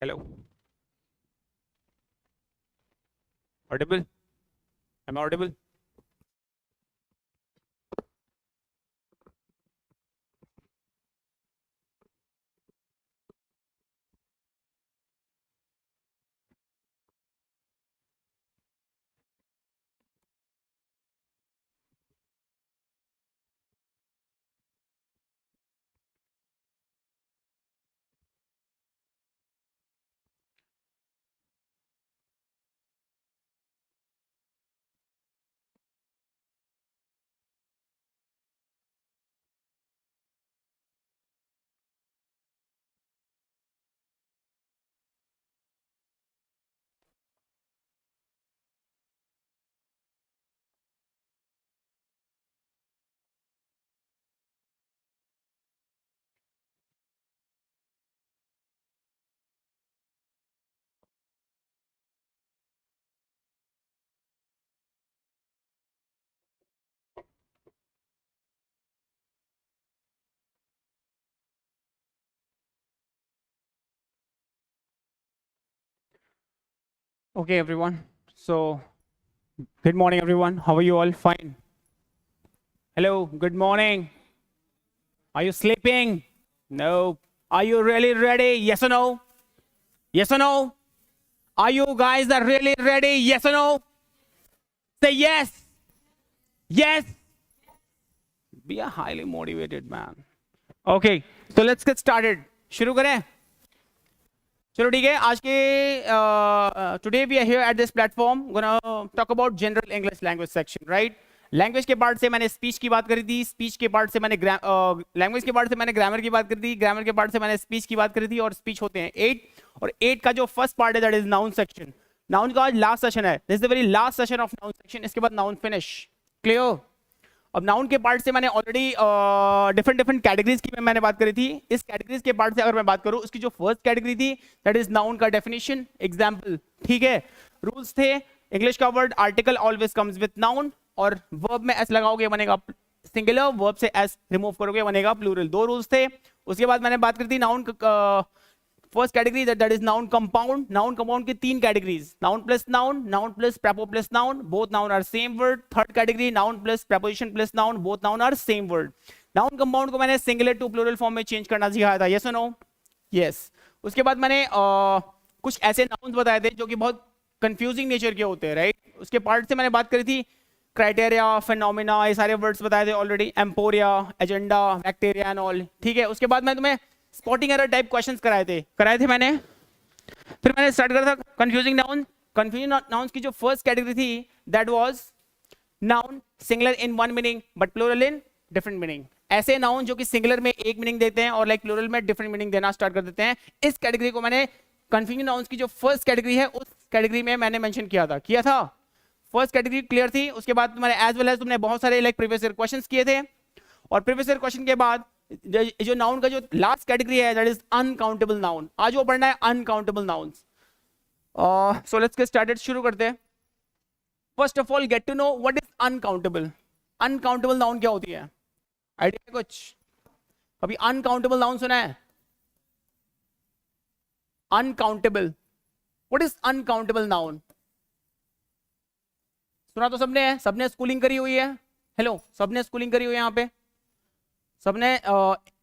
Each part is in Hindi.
Hello. Audible? Am I audible? Okay, everyone. So, good morning, everyone. How are you all? Fine. Hello. Good morning. Are you sleeping? No. Are you really ready? Yes or no? Yes or no? Are you guys are really ready? Yes or no? Say yes. Yes. Be a highly motivated man. Okay. So let's get started. शुरू करें. चलो ठीक है. आज के today we are here at this platform gonna talk about general English language section, right. Language के पार्ट से मैंने स्पीच की बात करी थी. स्पीच के पार्ट से मैंने लैंग्वेज के पार्ट से मैंने ग्रामर की बात करी थी. ग्रामर के पार्ट से मैंने स्पीच की बात करी थी. और स्पीच होते हैं 8. और 8 का जो फर्स्ट पार्ट है that is noun section. Noun का आज लास्ट सेशन है. This is the very last session of noun section. इसके बाद नाउन फिनिश. क्लियर. अब नाउन के पार्ट से मैंने ऑलरेडी डिफरेंट डिफरेंट कैटेगरीज की मैंने बात करी थी. इस कैटेगरीज के पार्ट से अगर मैं बात करूं, उसकी जो फर्स्ट कैटेगरी थी दैट इज नाउन का डेफिनेशन, एग्जांपल. ठीक है. रूल्स थे. इंग्लिश का word article always comes with noun. और वर्ब में एस लगाओगे बनेगा सिंगुलर. वर्ब से एस रिमूव करोगे बनेगा प्लूरल. 2 रूल्स थे. उसके बाद मैंने बात करी थी noun first category that is noun compound. Noun compound की 3 categories, noun plus prepo plus noun, both noun are same word. Third category noun plus preposition plus noun, both noun are same word. Noun compound को मैंने सिंगुलर टू प्लूरल फॉर्म में चेंज करना सिखाया था. यस और नो? यस. उसके बाद मैंने कुछ ऐसे नाउन्स बताए थे जो कि बहुत कंफ्यूजिंग नेचर के होते हैं, राइट. उसके पार्ट से मैंने बात करी थी क्राइटेरिया, फिनोमिना, ये सारे वर्ड्स बताए थे already. Emporia, agenda, bacteria and all. ठीक है. उसके बाद मैं तुम्हें स्पॉटिंग एरर टाइप क्वेश्चंस कराए थे मैंने. फिर मैंने स्टार्ट करा था कंफ्यूजिंग नाउन. कंफ्यूजिंग नाउन्स की जो फर्स्ट कैटेगरी थी that was noun singular in one meaning but plural in different meaning. ऐसे नाउन जो कि सिंगुलर में एक मीनिंग देते हैं और लाइक प्लूरल में डिफरेंट मीनिंग देना स्टार्ट कर देते हैं. इस कैटेगरी को मैंने कंफ्यूजिंग नाउन्स की जो फर्स्ट कैटेगरी है उस कैटेगरी में मैंने मेंशन किया था. फर्स्ट कैटेगरी क्लियर थी. उसके बाद तुम्हारे एज वेल एज तुमने बहुत सारे लाइक प्रीवियस ईयर क्वेश्चंस किए थे. और प्रीवियस ईयर क्वेश्चन के बाद जो नाउन का जो लास्ट कैटेगरी है दैट इज अनकाउंटेबल नाउन. आज वो पढ़ना है uncountable nouns. So let's get started. शुरू करते हैं. First of all get to know what is uncountable. Uncountable noun क्या होती है? आइडिया कुछ? कभी अनकाउंटेबल नाउन सुना है? Uncountable. What is uncountable noun? सुना तो सबने है. सबने स्कूलिंग करी हुई है. हेलो, सबने स्कूलिंग करी हुई है यहाँ पे. सबने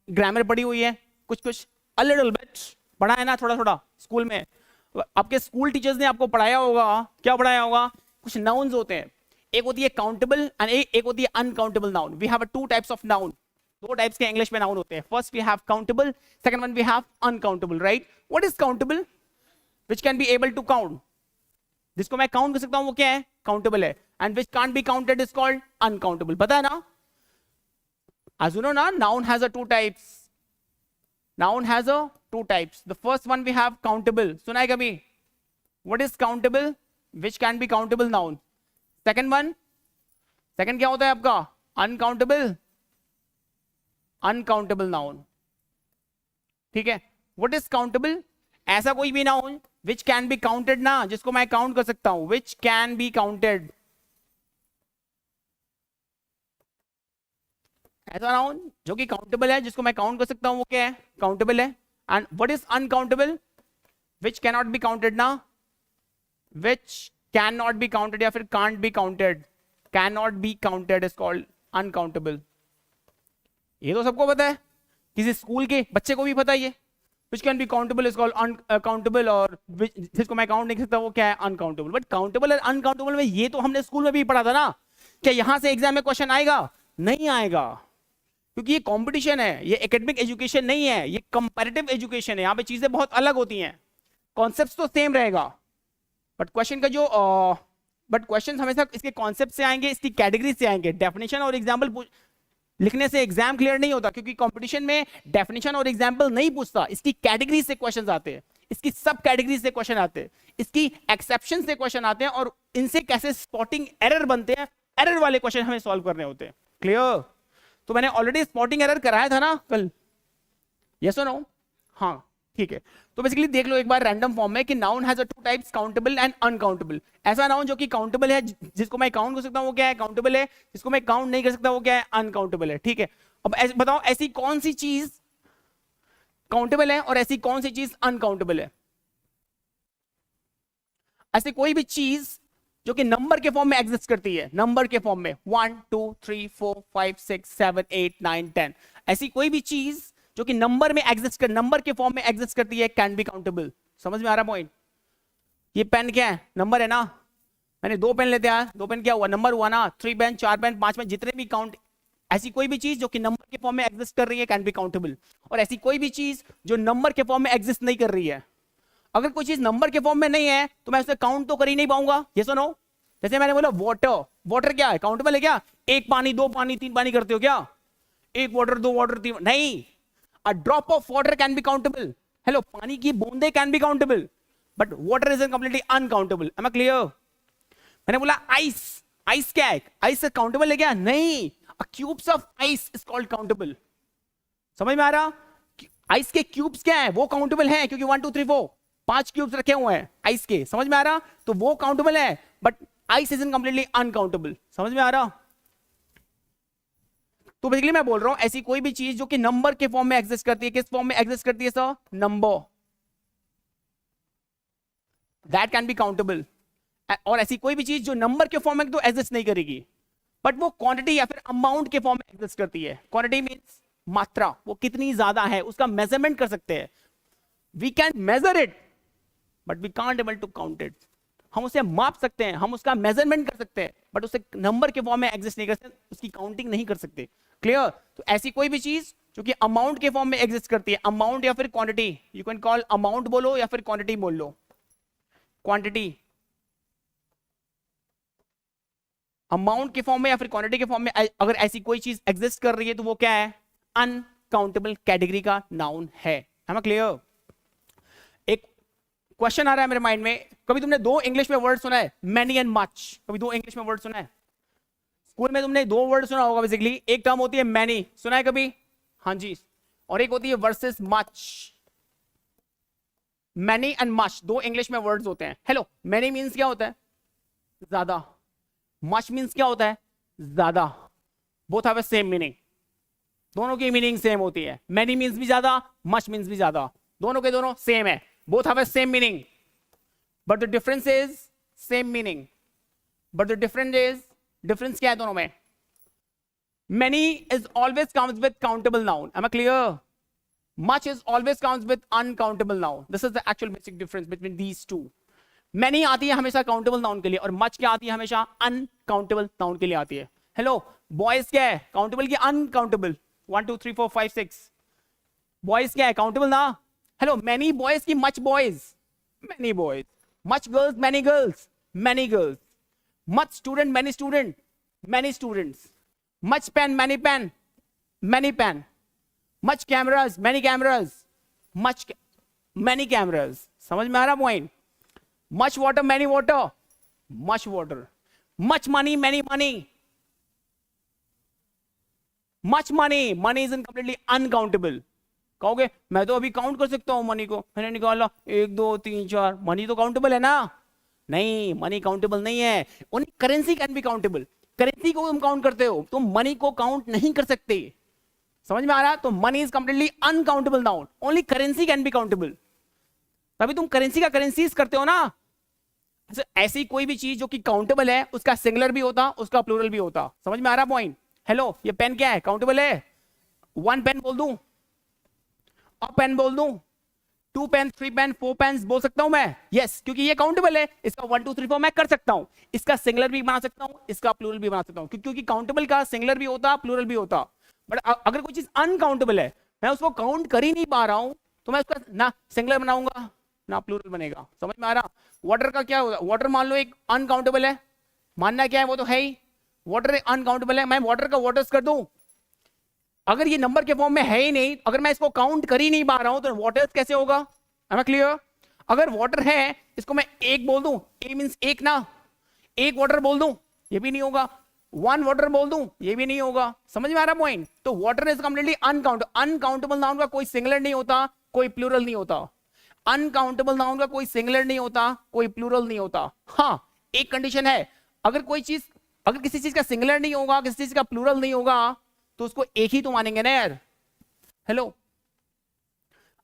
ग्रामर पढ़ी हुई है. कुछ कुछ अ लिटिल बिट पढ़ा है ना, थोड़ा थोड़ा स्कूल में. आपके स्कूल टीचर्स ने आपको पढ़ाया होगा. क्या पढ़ाया होगा? कुछ नाउन्स होते हैं. एक होती है काउंटेबल एंड एक होती है uncountable noun. We have 2 types of noun. 2 types के इंग्लिश में नाउन होते हैं. First we have countable, second one we have uncountable, right. What is countable? Which can be able to count. जिसको मैं काउंट कर सकता हूं वो क्या है? काउंटेबल है. And which can't be counted is called uncountable. पता है ना? As you know na, noun has 2 types. Noun has 2 types. The first one we have countable. सुना है कभी? What is countable? Which can be countable noun. Second one. Second क्या होता है आपका? Uncountable. Uncountable noun. ठीक है. What is countable? ऐसा कोई भी noun which can be counted ना, जिसको मैं count कर सकता हूं. Which can be counted. ऐसा नाउन जो कि काउंटेबल है, जिसको मैं काउंट कर सकता हूं, वो क्या है? काउंटेबल है. And what is uncountable? Which can not be counted ना, which can not be counted या फिर can't be counted, can not be counted is called uncountable. ये तो सबको पता है, किसी स्कूल के बच्चे को भी पता है ये। which can be countable is called uncountable, और जिसको मैं काउंट नहीं कर सकता वो क्या है, अनकाउंटेबल। बट काउंटेबल और अनकाउंटेबल में ये तो हमने स्कूल में भी पढ़ा था ना। क्या यहां से एग्जाम में क्वेश्चन आएगा? नहीं आएगा, क्योंकि ये कंपटीशन है, ये एकेडमिक एजुकेशन नहीं है, ये कंपैरेटिव एजुकेशन है। यहाँ पे चीजें बहुत अलग होती हैं, कॉन्सेप्ट तो सेम रहेगा, बट क्वेश्चन का जो बट क्वेश्चन हमेशा इसके कॉन्सेप्ट से आएंगे, इसकी कैटेगरी से आएंगे। डेफिनेशन और एग्जाम्पल लिखने से एग्जाम क्लियर नहीं होता, क्योंकि कंपटीशन में डेफिनेशन और एग्जाम्पल नहीं पूछता, इसकी कैटेगरी से क्वेश्चन आते हैं, इसकी सब कैटेगरी से क्वेश्चन आते हैं, इसकी एक्सेप्शन से क्वेश्चन आते हैं, और इनसे कैसे स्पॉटिंग एरर बनते हैं, एरर वाले क्वेश्चन हमें सॉल्व करने होते हैं। क्लियर? तो मैंने ऑलरेडी स्पॉटिंग एरर कराया था ना कल, यस और नो? हाँ ठीक है। तो बेसिकली देख लो एक बार रैंडम फॉर्म में कि noun has two types, countable and uncountable. ऐसा नाउन जो कि काउंटेबल है, जिसको मैं काउंट कर सकता हूं वो क्या है, काउंटेबल है। जिसको मैं काउंट नहीं कर सकता वो क्या है, अनकाउंटेबल है। ठीक है, अब बताओ ऐसी कौन सी चीज काउंटेबल है और ऐसी कौन सी चीज अनकाउंटेबल है? ऐसी कोई भी चीज जो कि नंबर के फॉर्म में एग्जिस्ट करती है, नंबर के फॉर्म में 1 2 3 4 5 6 7 8 9 10, ऐसी कोई भी चीज जो कि नंबर में एग्जिस्ट कर, नंबर के फॉर्म में एग्जिस्ट करती है, कैन बी काउंटेबल। समझ में आ रहा पॉइंट? ये पेन क्या है, नंबर है ना। मैंने 2 पेन लेते हैं, 2 पेन क्या हुआ, नंबर हुआ ना। 3 पेन, 4 पेन, 5 पेन, जितने भी काउंट, ऐसी कोई भी चीज जो कि नंबर के फॉर्म में एग्जिस्ट कर रही है, कैन बी काउंटेबल। और ऐसी कोई भी चीज जो नंबर के फॉर्म में एग्जिस्ट नहीं कर रही है, अगर कोई चीज नंबर के फॉर्म में नहीं है तो मैं उसे काउंट तो कर ही नहीं पाऊंगा। ये सुनो, जैसे मैंने बोला वाटर, वाटर क्या है, काउंटेबल है क्या? 1 पानी, 2 पानी, 3 पानी करते हो क्या? 1 वाटर, 2 वाटर, 3 नहीं। A drop of water can be countable. Hello, पानी की बूंदे can be countable, but water is completely uncountable. Am I clear? मैंने बोला आइस, आइस क्या है, आइस काउंटेबल है क्या? नहीं। A cubes of ice is called countable. समझ में आ रहा? आइस के क्यूब्स क्या है, वो काउंटेबल है, क्योंकि 1 2 3 4 5 क्यूब्स रखे हुए हैं आइस के। समझ में आ रहा? तो वो काउंटेबल है, but ice is completely uncountable. समझ में आ रहा? तो बेसिकली मैं बोल रहा हूं ऐसी कोई भी चीज जो कि नंबर के फॉर्म में एग्जिस्ट करती है, किस फॉर्म में एग्जिस्ट करती है sir? Number, that can be countable. और ऐसी कोई भी चीज जो नंबर के फॉर्म में तो एग्जिस्ट नहीं करेगी, बट वो क्वांटिटी या फिर अमाउंट के फॉर्म में एग्जिस्ट करती है। क्वांटिटी मींस मात्रा, वो कितनी ज्यादा है उसका मेजरमेंट कर सकते हैं। We can measure it but we can't able to count it. हम उसे माप सकते हैं, हम उसका मेजरमेंट कर सकते हैं, बट उसे नंबर के फॉर्म में एग्जिस्ट नहीं कर सकते, उसकी काउंटिंग नहीं कर सकते। क्लियर? तो ऐसी कोई भी चीज जो कि अमाउंट के फॉर्म में एग्जिस्ट करती है, अमाउंट या फिर quantity, you can call amount बोलो या फिर क्वांटिटी बोल लो। क्वांटिटी, अमाउंट के फॉर्म में या फिर क्वांटिटी के फॉर्म में अगर ऐसी कोई चीज एग्जिस्ट कर रही है तो वो क्या है? अनकाउंटेबल कैटेगरी का नाउन है। Am I clear? एक क्वेश्चन आ रहा है मेरे माइंड में, कभी तुमने 2 इंग्लिश में वर्ड सुना है, मैनी एंड मच? कभी 2 इंग्लिश में वर्ड सुना है? स्कूल में तुमने 2 वर्ड सुना होगा बेसिकली, एक टर्म होती है मैनी, सुना है कभी? हाँ जी। और एक होती है versus much. Many and much 2 English में वर्ड्स होते हैं। हेलो, मैनी मींस क्या होता है? ज्यादा। मच मींस क्या होता है? ज्यादा। बोथ हैव सेम मीनिंग, दोनों की मीनिंग सेम होती है। मैनी मींस भी ज्यादा, मच मींस भी ज्यादा, दोनों के दोनों सेम है। Both have same meaning, but the difference is same meaning, but the difference is, difference क्या है दोनों में? many is always comes with countable noun. Am I clear? Much is always comes with uncountable noun. This is the actual basic difference between these two. many आती है हमेशा countable noun के लिए, और much क्या आती है? हमेशा uncountable noun के लिए आती है। हेलो, boys क्या है? countable की uncountable? 1 2 3 4 5 6 boys क्या है? countable ना। हेलो, many boys की much boys, many boys, much girls, many girls, many girls, much student, many student, many students, much pen, many pen, many pen, much cameras, many cameras, many cameras। समझ में आ रहा point? much water, many water, much water, much money, many money, much money, money is completely uncountable। कहोगे मैं तो अभी काउंट कर सकता हूं मनी को, मैंने निकाला 1 2 3 4, मनी तो काउंटेबल है ना? नहीं, मनी काउंटेबल नहीं है। Only currency can be countable. Currency को तुम काउंट करते हो, तुम मनी को काउंट नहीं कर सकते। समझ में आ रहा? तो money is completely uncountable noun, only currency can be countable. तभी तुम करेंसी का करेंसीज करते हो ना। ऐसी कोई भी चीज जो कि काउंटेबल है उसका सिंगुलर भी होता, उसका प्लूरल भी होता। समझ में आ रहा पॉइंट? हेलो, ये पेन क्या है? काउंटेबल है। 1 पेन बोल दूं, और पेन बोल दूं, 2 पेन, 3 पेन, 4 पेन बोल सकता हूं मैं? यस, क्योंकि ये काउंटेबल है। इसका 1 2 3 4 मैं कर सकता हूं। इसका सिंगुलर भी बना सकता हूं, इसका प्लूरल भी बना सकता हूं, क्योंकि काउंटेबल का सिंगुलर भी होता, प्लूरल भी होता। बट अगर कोई चीज अनकाउंटेबल है, मैं उसको काउंट कर ही नहीं पा रहा हूं, तो मैं उसका ना सिंगुलर बनाऊंगा ना प्लूरल बनेगा। समझ में आ रहा? वाटर का क्या होगा? वाटर मान लो एक अनकाउंटेबल है, मानना क्या है, वो तो है ही, वाटर अनकाउंटेबल है। मैं वाटर का वाटर्स कर दूं, अगर ये नंबर के फॉर्म में है ही नहीं, अगर मैं इसको काउंट कर ही नहीं पा रहा हूं, तो वाटर्स कैसे होगा? है ना क्लियर? अगर वाटर है, इसको मैं एक बोल दूं, ए मींस एक ना, एक वाटर बोल दूं, ये भी नहीं होगा। 1 वाटर बोल दूं, ये भी नहीं होगा। समझ में आ रहा पॉइंट? तो water is completely uncountable noun का कोई सिंगुलर नहीं होता, कोई प्लूरल नहीं होता। अनकाउंटेबल नाउन का कोई सिंगुलर नहीं होता, कोई प्लूरल नहीं होता। हाँ, एक कंडीशन है, अगर कोई चीज, अगर किसी चीज का सिंगुलर नहीं होगा, किसी चीज का प्लूरल नहीं होगा, तो उसको एक ही तो मानेंगे ना यार। हेलो,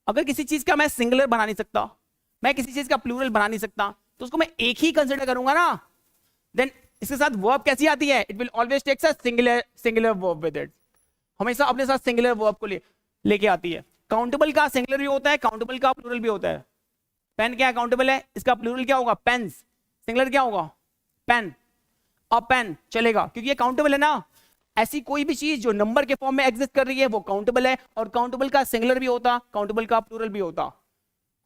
अगर किसी चीज का मैं सिंगुलर बना नहीं सकता, मैं किसी चीज का प्लूरल बना नहीं सकता, तो उसको मैं एक ही कंसिडर करूंगा ना। देन इसके साथ वर्ब कैसी आती है? It will always takes a singular verb with it. हमेशा अपने साथ सिंगुलर वर्ब को लेके आती है। काउंटेबल का सिंगुलर भी होता है, काउंटेबल का प्लूरल भी होता है। पेन क्या काउंटेबल है, इसका प्लूरल क्या होगा? पेन्स। सिंगुलर क्या होगा? पेन। और पेन चलेगा क्योंकि ये काउंटेबल है ना। ऐसी कोई भी चीज जो नंबर के फॉर्म में एग्जिस्ट कर रही है वो काउंटेबल है, और काउंटेबल का सिंगुलर भी होता, काउंटेबल का प्लूरल भी होता।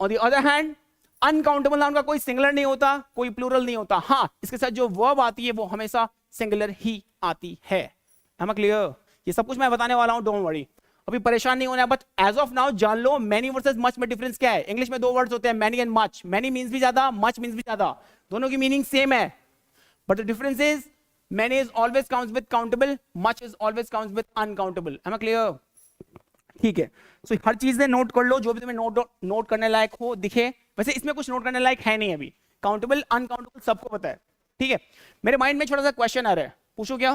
On the other hand, uncountable noun का कोई सिंगुलर नहीं होता, कोई प्लूरल नहीं होता। हाँ, इसके साथ जो वर्ब आती है वो हमेशा सिंगुलर ही आती है। Am I clear? ये सब कुछ मैं बताने वाला हूं, डोंट वरी, अभी परेशान नहीं होना। बट एज ऑफ नाउ जान लो मैनी वर्सेस मच में डिफरेंस क्या है। इंग्लिश में 2 वर्ड्स होते हैं, many and much. Many means भी ज्यादा, मच मींस भी ज्यादा, दोनों की मीनिंग सेम है, but the difference is many is always counts with countable, much is always counts with uncountable. Am I clear? ठीक है, सो हर चीज ने नोट कर लो, जो भी तुम्हें नोट करने लायक हो दिखे। वैसे इसमें कुछ नोट करने लायक है नहीं अभी, काउंटेबल अनकाउंटेबल सबको पता है। ठीक है, मेरे माइंड में छोटा सा क्वेश्चन आ रहा है, पूछो क्या?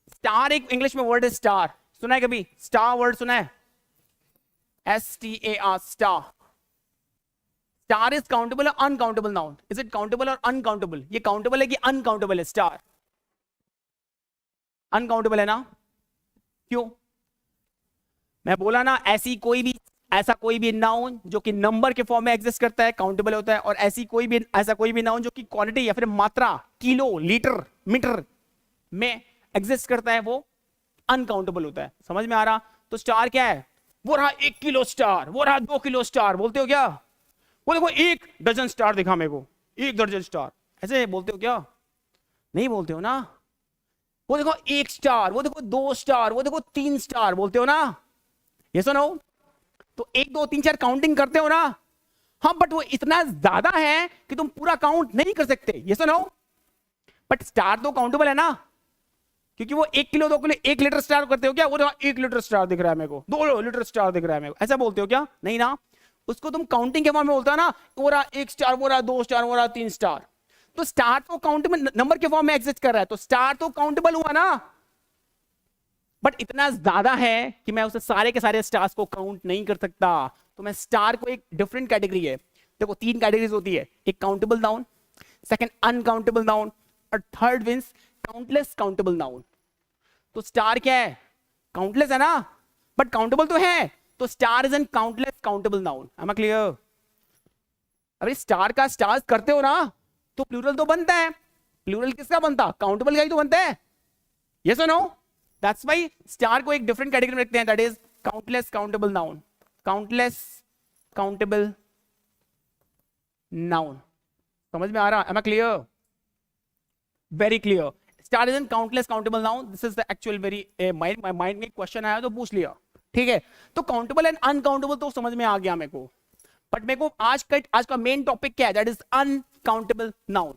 स्टार एक इंग्लिश में वर्ड है, स्टार सुना है कभी? स्टार वर्ड सुना है? STAR, star. Star is countable और uncountable noun? Is it countable और अनकाउंटेबल? ये काउंटेबल है कि अनकाउंटेबल है? स्टार अनकाउंटेबल है ना? क्यों? मैं बोला ना, ऐसा कोई भी नाउन जो कि नंबर के फॉर्म में एग्जिस्ट करता है काउंटेबल होता है, और ऐसा कोई भी नाउन जो कि क्वांटिटी या फिर मात्रा, किलो, लीटर, मीटर में एग्जिस्ट करता है वो अनकाउंटेबल होता है। समझ में आ रहा? तो स्टार क्या है? वो रहा 1 किलो स्टार, वो रहा 2 किलो स्टार, बोलते हो क्या? वो देखो 1 डजन स्टार दिखा मेरे को, 1 दर्जन स्टार, ऐसे बोलते हो क्या? नहीं बोलते हो ना। वो देखो 1 स्टार, वो देखो 2 स्टार, वो देखो 3 स्टार, बोलते हो ना? ये सुनो, तो 1 2 3 4 काउंटिंग करते हो ना? हाँ, बट वो इतना ज्यादा है कि तुम पूरा काउंट नहीं कर सकते। ये सुनो, बट स्टार तो काउंटेबल है ना, क्योंकि वो 1 किलो 2 किलो 1 लीटर स्टार करते हो क्या? वो 1 लीटर स्टार दिख रहा है मेरे को, 2 लीटर स्टार दिख रहा है मेरे को, ऐसा बोलते हो क्या? नहीं ना। उसको तुम काउंटिंग के फॉर्म में बोलता है ना, वो रहा 1 स्टार, वो रहा 2 स्टार, वो रहा 3 स्टार। तो स्टार तो काउंटेबल नंबर के फॉर्म में एग्जिस्ट कर रहा है, तो स्टार तो काउंटेबल हुआ ना, बट इतना ज्यादा है कि मैं उसे सारे के सारे स्टार्स को काउंट नहीं कर सकता। तो मैं स्टार को एक डिफरेंट कैटेगरी है, देखो 3 कैटेगरीज होती है, एक countable noun, second uncountable noun, और third means countless countable noun. तो स्टार क्या है? काउंटलेस है ना, बट काउंटेबल तो है, तो star is an countless countable noun. Am I clear? अरे स्टार का स्टार्स करते हो ना, तो प्लूरल तो बनता है। प्लूरल किसका बनता? काउंटेबल का ही तो बनता है। यस और नो? दैट्स व्हाई स्टार को एक डिफरेंट कैटेगरी में रखते हैं, that is countless countable noun. Countless countable noun. समझ में आ रहा? Am I clear? Very clear. Star is in countless countable noun. This is the actual very my mind में क्वेश्चन आया तो पूछ लिया। ठीक है, तो काउंटेबल एंड अनकाउंटेबल तो समझ में आ गया मेरे को, बट मेरे को आज का मेन टॉपिक क्या है? That is uncountable noun.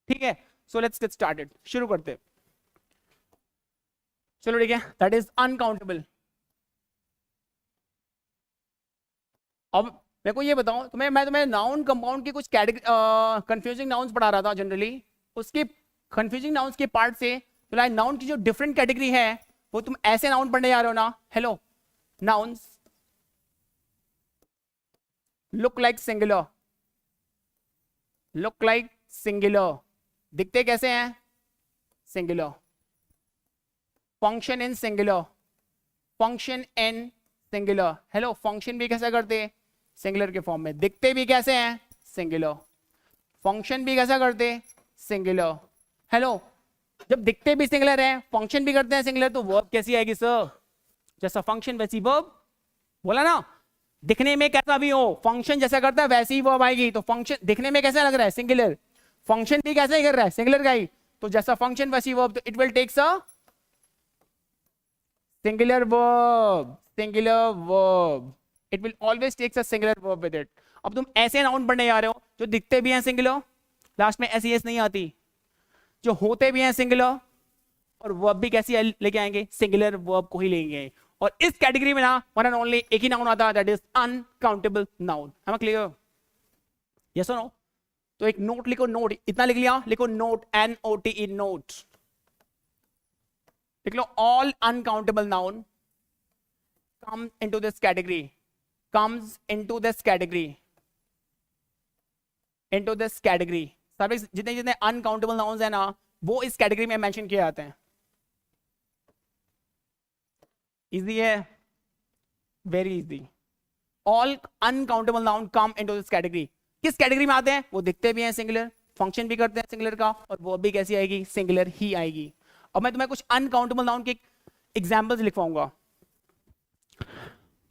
ठीक है, सो लेट्स गेट स्टार्टेड, शुरू करते हैं। चलो ठीक है, दैट इज अनकाउंटेबल। अब मेरे को ये बताओ, मैं तुम्हें नाउन कंपाउंड की कुछ कंफ्यूजिंग नाउन्स पढ़ा रहा था जनरली, उसके कंफ्यूजिंग नाउन्स के पार्ट से तो नाउन की जो डिफरेंट कैटेगरी है वो तुम ऐसे नाउन पढ़ने जा रहे हो ना। Hello, nouns look like singular, look like singular, दिखते कैसे हैं? Singular. Function in singular, function in singular. Hello, function भी कैसा करते? सिंगुलर के फॉर्म में। दिखते भी कैसे हैं? सिंगुलर। फंक्शन भी कैसा करते? सिंगुलर। हेलो, जब दिखते भी सिंगुलर हैं, फंक्शन भी करते हैं सिंगुलर, तो वर्ब कैसी आएगी सर? जैसा फंक्शन वैसी वर्ब। बोला ना, दिखने में कैसा भी हो, फंक्शन जैसा करता है वैसी ही वर्ब आएगी। तो फंक्शन दिखने में कैसा लग रहा है? सिंगुलर। फंक्शन भी कैसा ही कर रहा है? सिंगुलर का ही। तो जैसा फंक्शन वैसी वर्ब, तो it will takes a singular verb, singular verb. It will always takes a singular verb with it. अब तुम ऐसे नाउन पढ़ने जा रहे हो जो दिखते भी हैं सिंगुलर, लास्ट में एस नहीं आती, जो होते भी हैं सिंगुलर, और वर्ब भी कैसी लेके आएंगे? सिंगुलर वर्ब को ही लेंगे। और इस कैटेगरी में ना वन एंड ओनली एक ही नाउन आता है, दैट इज अनकाउंटेबल नाउन। है क्लियर? यस और नो? तो एक नोट लिखो, नोट इतना लिख लिया, लिखो नोट, NOTE, नोट लिख लो। All uncountable noun come into this category, comes into this category, into this category. सारे जितने जितने अनकाउंटेबल नाउन्स है ना, वो इस कैटेगरी में मेंशन किए जाते हैं। इजी है, very easy. All uncountable noun come into this category. किस कैटेगरी में आते हैं? वो दिखते भी हैं सिंगुलर, फंक्शन भी करते हैं सिंगुलर का, और वो भी कैसी आएगी? सिंगुलर ही आएगी। अब मैं तुम्हें कुछ अनकाउंटेबल नाउन के एग्जांपल्स लिखवाऊंगा।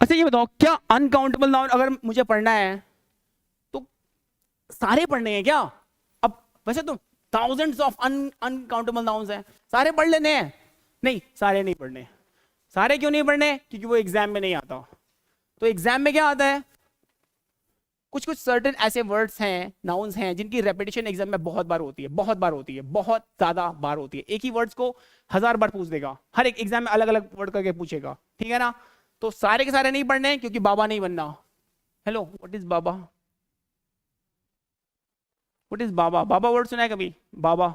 अच्छा ये बताओ, क्या अनकाउंटेबल नाउन अगर मुझे पढ़ना है तो सारे पढ़ने हैं क्या? अब वैसे तो थाउजेंड्स ऑफ अनकाउंटेबल नाउन्स हैं, सारे पढ़ लेने हैं? नहीं, सारे नहीं पढ़ने। सारे क्यों नहीं पढ़ने? क्योंकि वो एग्जाम में नहीं आता। तो एग्जाम में क्या आता है? कुछ कुछ सर्टेन ऐसे वर्ड्स हैं, नाउन्स हैं, जिनकी रेपिटेशन एग्जाम में बहुत बार होती है, बहुत बार होती है, बहुत ज्यादा बार होती है। एक ही वर्ड्स को 1000 बार पूछ देगा, हर एक एग्जाम में अलग अलग वर्ड करके पूछेगा, ठीक है ना? तो सारे के सारे नहीं पढ़ने, क्योंकि बाबा नहीं बनना। Hello, what is Baba? What is Baba? Baba word सुना है कभी? बाबा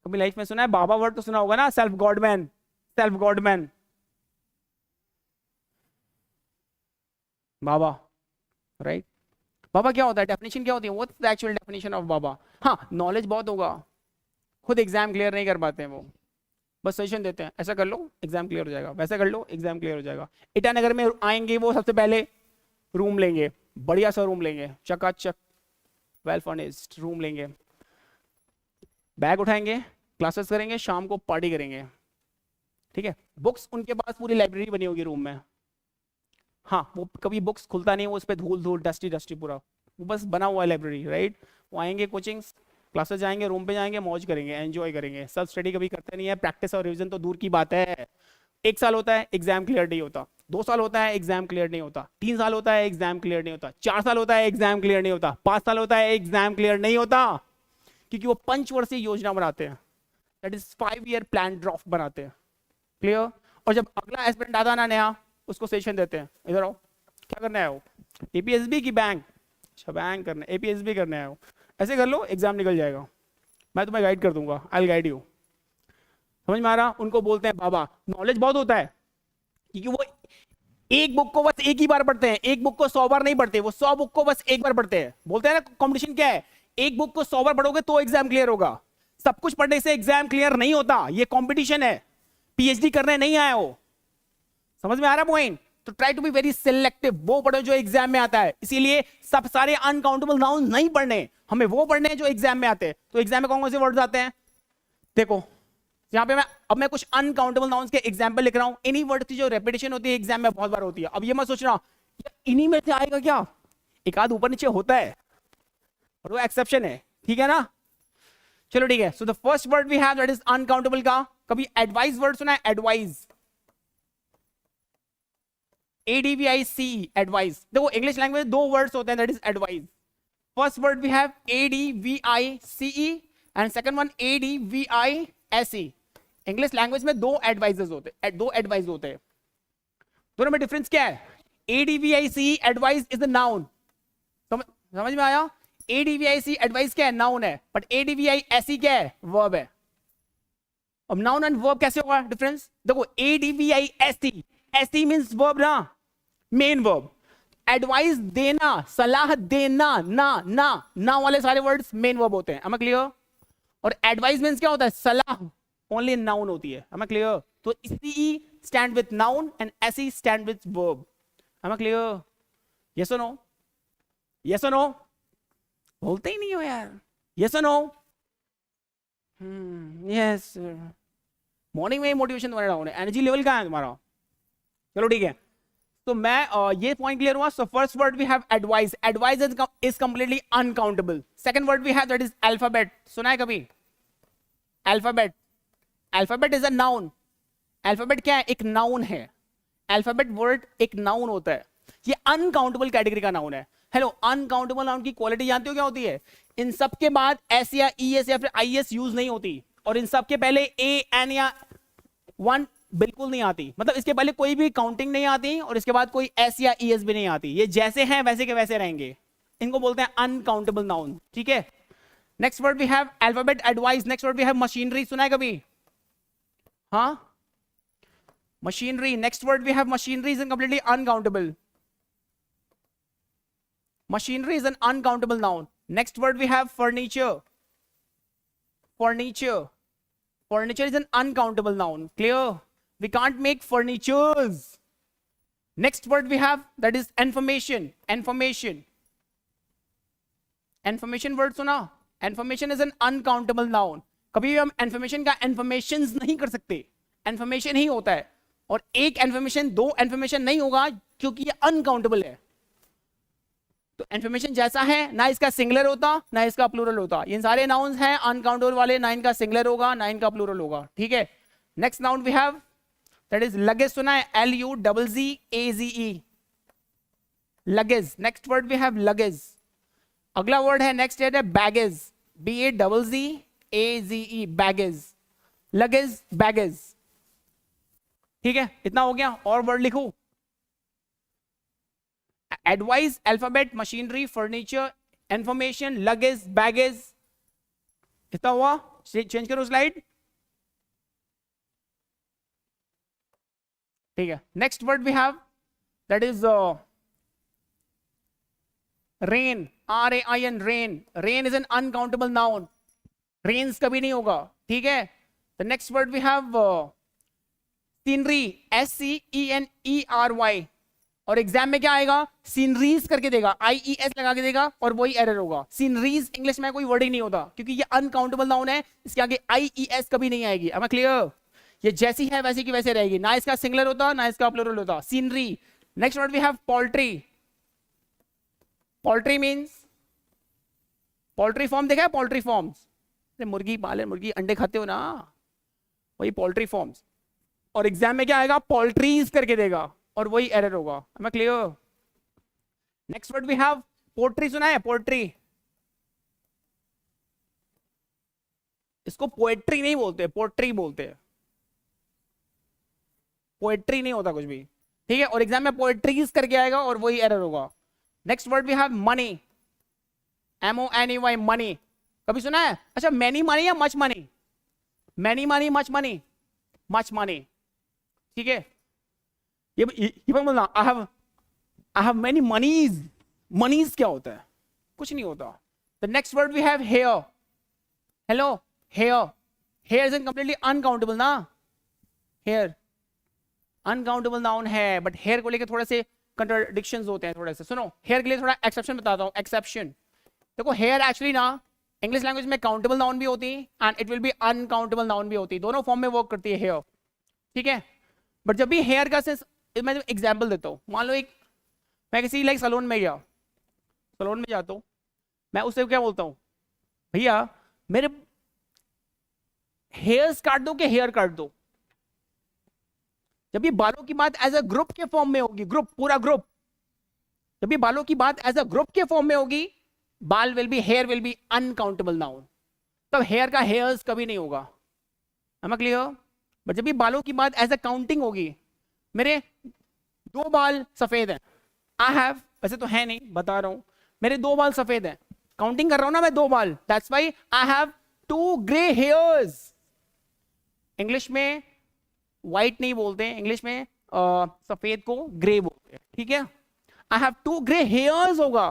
कभी लाइफ में सुना है? बाबा वर्ड तो सुना होगा ना, self god man, self god man, baba, right? Baba क्या होता है? डेफिनेशन क्या होती है? What's the actual definition of baba? हाँ, नॉलेज बहुत होगा, खुद एग्जाम क्लियर नहीं कर पाते हैं वो, बस सजेशन देते हैं, ऐसा कर लो एग्जाम क्लियर हो जाएगा, वैसा कर लो एग्जाम क्लियर हो जाएगा। ईटानगर में आएंगे वो, सबसे पहले रूम लेंगे, बढ़िया सा रूम लेंगे, चकाचक वेल फर्निश्ड रूम लेंगे, बैग उठाएंगे, क्लासेस करेंगे, शाम को पार्टी करेंगे, ठीक है? बुक्स उनके पास पूरी लाइब्रेरी बनी होगी रूम में। हाँ, वो कभी बुक्स खुलता नहीं, वो उस पर धूल धूल डस्टी डस्टी पूरा, वो बस बना हुआ है लाइब्रेरी, राइट? वो आएंगे, कोचिंग क्लासेस जाएंगे, रूम पे जाएंगे, मौज करेंगे, एंजॉय करेंगे, सेल्फ स्टडी कभी करते नहीं है, प्रैक्टिस और रिवीजन तो दूर की बात है। 1 साल होता है एग्जाम क्लियर नहीं होता, 2 साल होता है एग्जाम क्लियर नहीं होता, 3 साल होता है एग्जाम क्लियर नहीं होता, 4 साल होता है एग्जाम क्लियर नहीं होता, 5 साल होता है एग्जाम क्लियर नहीं होता, क्योंकि वो पंचवर्षीय योजना बनाते हैं, that is 5 year plan draft बनाते हैं। क्लियर? और जब अगला एस्पिरेंट आता ना नया, उसको सेशन देते हैं, इधर आओ, क्या करना है? वो एपीएसबी की बैंक, अच्छा बैंक करना है, एपीएसबी करना है, वो ऐसे कर लो एग्जाम निकल जाएगा, मैं तुम्हें गाइड कर दूंगा, आई विल गाइड यू। समझ में आ रहा? उनको बोलते हैं बाबा। नॉलेज बहुत होता है, क्योंकि वो एक बुक को बस एक ही बार पढ़ते हैं, एक बुक को 100 बार नहीं पढ़ते, वो 100 बुक को बस एक बार पढ़ते हैं। बोलते हैं ना कंपटीशन क्या है, एक बुक को 100 बार पढ़ोगे तो एग्जाम क्लियर होगा, सब कुछ पढ़ने से एग्जाम क्लियर नहीं होता, ये कंपटीशन है, पीएचडी करने नहीं आया हो। समझ में आ रहा पॉइंट? तो try to be very selective, वो पढ़ो जो एग्जाम में आता है। इसीलिए सब सारे अनकाउंटेबल नाउन नहीं पढ़ने, हमें वो पढ़ने हैं जो एग्जाम में आते हैं। तो एग्जाम में कौन कौन से वर्ड्स आते हैं? देखो यहाँ पे मैं कुछ अनकाउंटेबल नाउन्स के एग्जांपल लिख रहा हूं, इन्हीं वर्ड की जो रेपिटेशन होती है एग्जाम में बहुत बार होती है। अब ये मत सोचना इन्हीं में से आएगा क्या, एक आध ऊपर नीचे होता है और वो एक्सेप्शन है, ठीक है ना? चलो ठीक है। So the first word we have that is uncountable का। कभी एडवाइस वर्ड सुना है? Advice, ADVICE, advice. देखो इंग्लिश लैंग्वेज में 2 वर्ड्स होते हैं, that is advice. First word we have ADVICE and second one ADVISE। English language में 2 एडवाइजर्स होते हैं, 2 एडवाइस होते हैं। दोनों में डिफरेंस क्या है? ADVICE advice is the noun, समझ में आया? ADVICE एडवाइस क्या है? नाउन है, बट ADVISE क्या है? वर्ब है। अब नाउन एंड वर्ब कैसे होगा डिफरेंस? देखो ADVISE, SE मींस वर्ब ना, मेन वर्ब। एडवाइस देना, सलाह देना, ना वाले सारे वर्ड्स मेन वर्ब होते हैं। am I clear? और एडवाइस मींस क्या होता है? सलाह, ओनली नाउन होती है। am I clear? तो C stand with noun and S stand with verb. am I clear? yes or no? yes or no? बोलते ही नहीं हो यार। yes or no? Yes, morning में मोटिवेशन तुम्हारा डाउन है, एनर्जी लेवल कहाँ है तुम्हारा? चलो ठीक है, तो मैं ये पॉइंट क्लियर हुआ। So first word we have advice, advice is completely uncountable. Second word we have that is alphabet, सुना है कभी? Alphabet, alphabet is a noun. Alphabet क्या है? एक नाउन है। अल्फाबेट वर्ड एक नाउन होता है, ये अनकाउंटेबल कैटेगरी का नाउन है। हेलो, अनकाउंटेबल नाउन की क्वालिटी जानते हो क्या होती है? इन सब के बाद एस या ई एस या फिर आई एस यूज नहीं होती, और इन सब के पहले ए एन या वन बिल्कुल नहीं आती। मतलब इसके पहले कोई भी काउंटिंग नहीं आती, और इसके बाद कोई एस या ई एस भी नहीं आती। ये जैसे हैं वैसे के वैसे रहेंगे, इनको बोलते हैं अनकाउंटेबल नाउन। ठीक है, next word we have alphabet, advice. Next word we have machinery, सुना है कभी? हाँ, machinery. Next word we have machinery is completely uncountable. Machinery is an uncountable noun. Next word we have furniture. Furniture. Furniture is an uncountable noun. Clear? We can't make furnitures. Next word we have that is information. Information. Information word सुना? Information is an uncountable noun. कभी भी हम information का informations नहीं कर सकते, information ही होता है। और एक information, दो information नहीं होगा, क्योंकि ये uncountable है। तो इन्फॉर्मेशन जैसा है, ना इसका सिंगुलर होता ना इसका प्लूरल होता। ये सारे नाउन्स हैं अनकाउंटेबल वाले, ना इनका सिंगुलर होगा ना इनका प्लूरल होगा। ठीक है, next noun we have that is luggage, सुना है? LUZZE, luggage. Next word we have luggage. अगला वर्ड है नेक्स्ट है baggage, BAZZAZE, baggage, luggage, baggage. ठीक है, इतना हो गया। और वर्ड लिखूं? Advice, alphabet, machinery, furniture, information, luggage, baggage. इतना हुआ? चेंज करो स्लाइड। ठीक है, next word we have that is rain, RAIN, rain. Rain is an uncountable noun, rains कभी नहीं होगा। ठीक है, the next word we have scenery, SCENERY। और एग्जाम में क्या आएगा? सीनरीज करके देगा, IES लगा के देगा, और वही एरर होगा। सीनरीज इंग्लिश में कोई वर्डिंग नहीं होता, क्योंकि ये अनकाउंटेबल नाउन है, इसके आगे IES कभी नहीं आएगी। am I clear? ये जैसी है वैसी की वैसे रहेगी, ना इसका सिंगुलर होता ना इसका प्लूरल होता। Scenery. Next word we have poultry. Poultry means, poultry farm देखा है? पोल्ट्री फॉर्म्स, मुर्गी पाले, मुर्गी अंडे खाते हो ना, वही पोल्ट्री फॉर्म्स। और एग्जाम में क्या आएगा? पोल्ट्रीज करके देगा, और वही एरर होगा। am I clear? Next word we have pottery, सुना है? पोट्री, इसको पोएट्री नहीं बोलते, पोट्री बोलते हैं। पोएट्री नहीं होता कुछ भी। ठीक है, और एग्जाम में पोएट्रीज करके आएगा, और वही एरर होगा। Next word we have money, MONEY, money. कभी सुना है? अच्छा, मैनी मनी या much money? Many money, much money, much money. ठीक है, ये बोलना आई हैव मेनी मनीज। मनीज क्या होता है? कुछ नहीं होता। The next word we have hair. Hello, hair. Hair is completely uncountable ना? हेयर अनकाउंटेबल नाउन है, बट हेयर को लेकर थोड़े से कंट्राडिक्शंस होते हैं थोड़े से। सुनो, हेयर के लिए थोड़ा एक्सेप्शन बताता हूँ। एक्सेप्शन देखो, हेयर एक्चुअली ना इंग्लिश लैंग्वेज में काउंटेबल नाउन भी होती है and it will be uncountable noun भी होती है, दोनों फॉर्म में वर्क करती है हेयर। ठीक है, बट जब भी हेयर का सेंस, मैं एग्जाम्पल देता हूँ। मान लो मैं किसी लाइक सलून में गया, सलून में जाता हूँ, मैं उससे क्या बोलता हूँ? भैया मेरे हेयर्स काट दो कि हेयर काट दो। जब भी बालों की बात एज अ ग्रुप के फॉर्म में होगी, ग्रुप, पूरा ग्रुप, जब भी बालों की बात एज अ ग्रुप के फॉर्म में होगी, बाल will be, hair will be uncountable noun. तब हेयर का हेयर्स कभी नहीं होगा। am I clear? बट जब भी बालों की बात एज अ काउंटिंग होगी, मेरे 2 बाल सफेद हैं, आई हैव, वैसे तो है नहीं, बता रहा हूं, मेरे 2 बाल सफेद हैं, काउंटिंग कर रहा हूं ना मैं 2 बाल, that's why I have 2 grey hairs. English में व्हाइट नहीं बोलते, इंग्लिश में सफेद को ग्रे बोलते हैं। ठीक है, आई हैव 2 ग्रे हेयर्स होगा,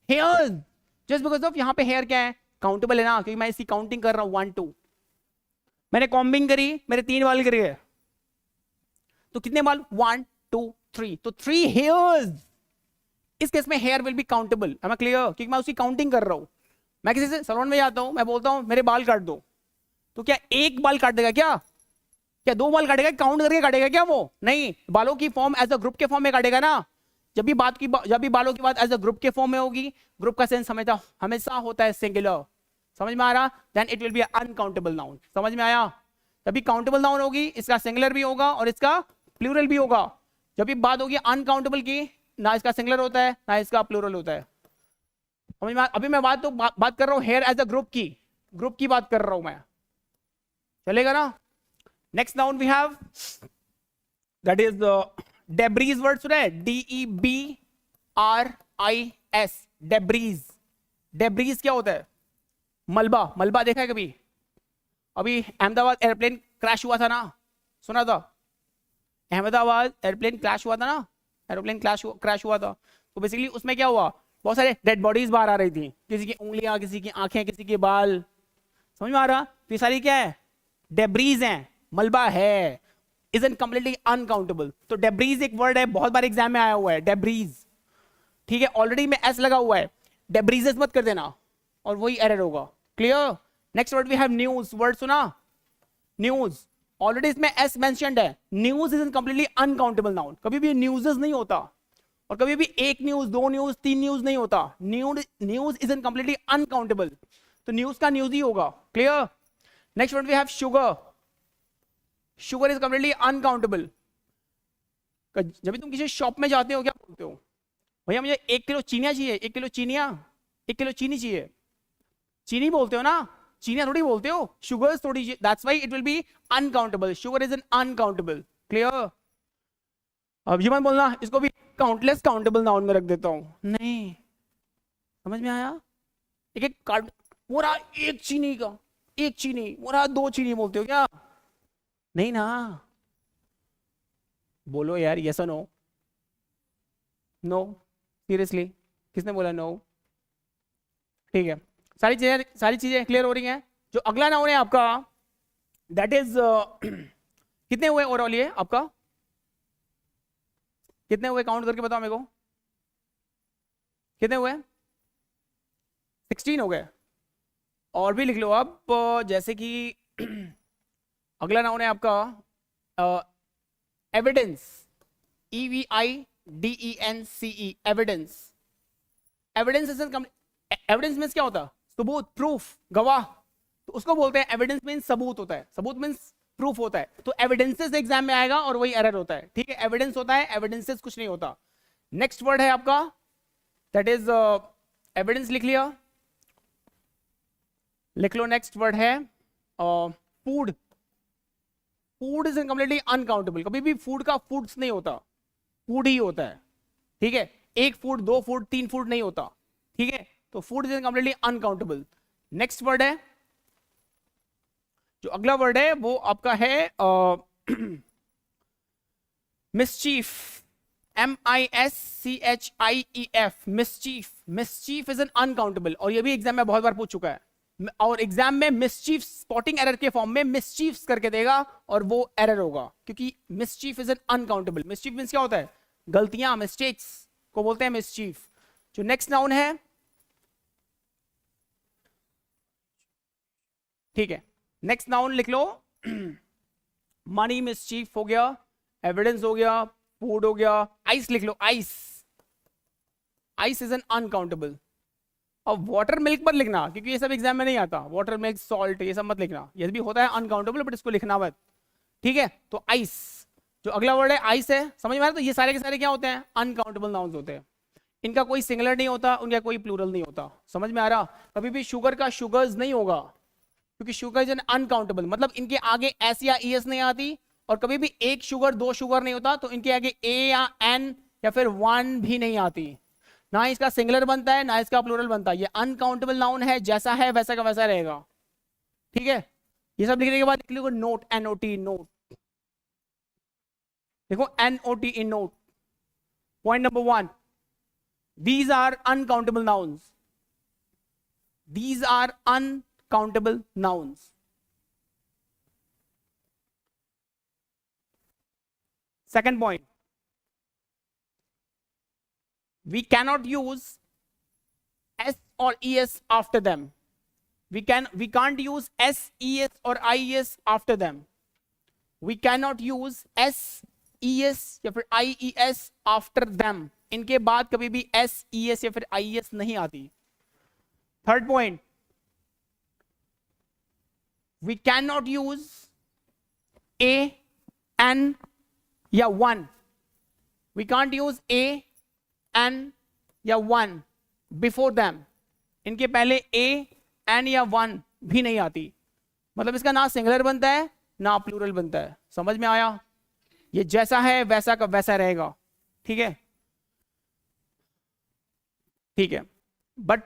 हेयर्स, जस्ट बिकॉज ऑफ यहाँ पे हेयर क्या है, काउंटेबल है ना, क्योंकि मैं इसकी काउंटिंग कर रहा हूं 1 2, मैंने कॉम्बिंग करी, मेरे 3 बाल गिर गए, तो कितने बाल, 1 2 3, तो 3 हेयर्स, इस केस में हेयर विल बी काउंटेबल, है मैं क्लियर, क्योंकि मैं उसकी काउंटिंग कर रहा हूं। मैं किसी से सैलून में जाता हूं, मैं बोलता हूं मेरे बाल काट दो, तो क्या एक बाल काट देगा, क्या क्या 2 बाल काटेगा, काउंट करके काटेगा क्या वो, नहीं, बालों की फॉर्म एज अ ग्रुप के फॉर्म में काटेगा ना। जब भी बालों की बात एज अ ग्रुप के फॉर्म में होगी, ग्रुप का सेंस हमेशा होता है सिंगुलर, समझ में आ रहा, then it will be uncountable noun, समझ में आया। जब भी काउंटेबल नाउन होगी, इसका सिंगुलर भी होगा और इसका प्लूरल भी होगा। जब भी बात होगी अनकाउंटेबल की, ना इसका सिंगुलर होता है ना इसका प्लूरल होता है, समझ में। अभी मैं बात कर रहा हूं हेयर एज अ ग्रुप की बात कर रहा हूं मैं, चलेगा ना। Next noun we have that is debris, word सुना है, DEBRIS, डेब्रीज। डेब्रीज क्या होता है, मलबा, मलबा देखा है कभी, अभी अहमदाबाद एयरप्लेन क्रैश हुआ था ना, सुना था, अहमदाबाद एयरप्लेन क्रैश हुआ था ना, एयरप्लेन क्रैश हुआ था, तो बेसिकली उसमें क्या हुआ, बहुत सारे डेड बॉडीज बाहर आ रही थी, किसी की उंगलियां, किसी की आंखें, किसी के बाल, समझ में आ रहा, तो ये सारी क्या है, डेब्रीज हैं, मलबा है, इजंट कंप्लीटली अनकाउंटेबल। तो डेब्रीज एक वर्ड है, बहुत बार एग्जाम में आया हुआ है, डेब्रीज, ठीक है, ऑलरेडी में एस लगा हुआ है, डेब्रीजेस मत कर देना और वही एरर होगा, clear. Next word we have news, word सुना, न्यूज, ऑलरेडी इसमें एस मेंशन्ड है, news is completely uncountable noun, कभी भी न्यूज़ नहीं होता, और कभी भी 1 न्यूज 2 न्यूज 3 न्यूज नहीं होता, न्यूज इज कंप्लीटली अनकाउंटेबल, तो न्यूज का न्यूज ही होगा, clear. Next word we have sugar, sugar is completely uncountable. जब भी तुम किसी शॉप में जाते हो, क्या बोलते हो, भैया मुझे 1 किलो चीनिया चाहिए, 1 किलो चीनिया, 1 किलो चीनी चाहिए, चीनी बोलते हो ना, चीनिया थोड़ी बोलते हो, शुगर थोड़ी, that's why it will be uncountable, sugar is an uncountable, clear. अब ये मत बोलना इसको भी काउंटलेस काउंटेबल नाउन में रख देता हूं, नहीं, समझ में आया। एक एक कार्ड, मोरा 1 चीनी का, 1 चीनी, मोरा 2 चीनी बोलते हो क्या, नहीं ना, बोलो यार, यस और नो, नो, सीरियसली, किसने बोला नो, ठीक है। सारी चीजें क्लियर हो रही हैं। जो अगला नाउन है आपका, दैट इज कितने हुए ओवरऑल ये आपका, कितने हुए, काउंट करके बताओ मेरे को, कितने हुए, 16 हो गए। और भी लिख लो आप, जैसे कि अगला नाउन है आपका evidence, EVIDENCE, evidence. Evidence evidence means क्या होता है, सबूत, प्रूफ, गवाह, तो उसको बोलते हैं एविडेंस मीन्स सबूत होता है, सबूत मीन्स प्रूफ होता है, तो एविडेंसेस एग्जाम में आएगा और वही एरर होता है, ठीक है, एविडेंस होता है, एविडेंसेस कुछ नहीं होता। नेक्स्ट वर्ड है आपका, दैट इज एविडेंस, लिख लिया, लिख लो। नेक्स्ट वर्ड है food, food is completely uncountable, कभी भी फूड का फूड्स नहीं होता, फूड ही होता है, ठीक है, 1 फूड 2 फूड 3 फूड नहीं होता, ठीक है, तो food is completely uncountable. Next word है, जो अगला वर्ड है वो आपका है mischief, MISCHIEF, mischief, mischief is an uncountable, और ये भी एग्जाम में बहुत बार पूछ चुका है, और एग्जाम में मिसचीफ स्पॉटिंग एरर के फॉर्म में मिसचीफ करके देगा और वो एरर होगा, क्योंकि mischief is an uncountable. Mischief means क्या होता है, गलतियां, मिस्टेक्स को बोलते हैं मिसचीफ। जो नेक्स्ट नाउन है, ठीक है, नेक्स्ट नाउन लिख लो, मनी मिसचीफ हो गया, एविडेंस हो गया, फूड हो गया, आइस लिख लो, ice, ice is an uncountable. अब वाटर मिल्क मत लिखना, क्योंकि ये सब एग्जाम में नहीं आता, वाटर मिल्क, सॉल्ट, ये सब मत लिखना, ये भी होता है अनकाउंटेबल, बट इसको लिखना मत, ठीक है। तो आइस, जो अगला वर्ड है आइस है, समझ में आ रहा, तो ये सारे के सारे क्या होते हैं, अनकाउंटेबल नाउन्स होते हैं, इनका कोई सिंगुलर नहीं होता, उनका कोई प्लूरल नहीं होता, समझ में आ रहा। कभी भी शुगर का शुगर्स नहीं होगा, क्योंकि शुगर इज एन अनकाउंटेबल, मतलब इनके आगे एस या ईएस नहीं आती, और कभी भी 1 शुगर 2 शुगर नहीं होता, तो इनके आगे ए या एन या फिर 1 भी नहीं आती, ना इसका सिंगुलर बनता है ना इसका प्लूरल बनता है, ये अनकाउंटेबल नाउन है, जैसा है वैसा का वैसा रहेगा, ठीक है। ये सब लिखने के बाद लिख लो नोट, NOT, नोट, देखो NOT in note. Point number 1, These are uncountable nouns. These are uncountable nouns. Second point, we cannot use s or es after them. We can't use s, es or ies after them. We cannot use s, es या फिर ies after them. इनके बाद कभी भी s, es या फिर ies नहीं आती. Third point, we cannot use a, an या one. We can't use a, an या one before them. इनके पहले a, an या one भी नहीं आती. मतलब इसका ना सिंगुलर बनता है ना प्लूरल बनता है. समझ में आया? ये जैसा है वैसा का वैसा रहेगा. ठीक है, ठीक है. बट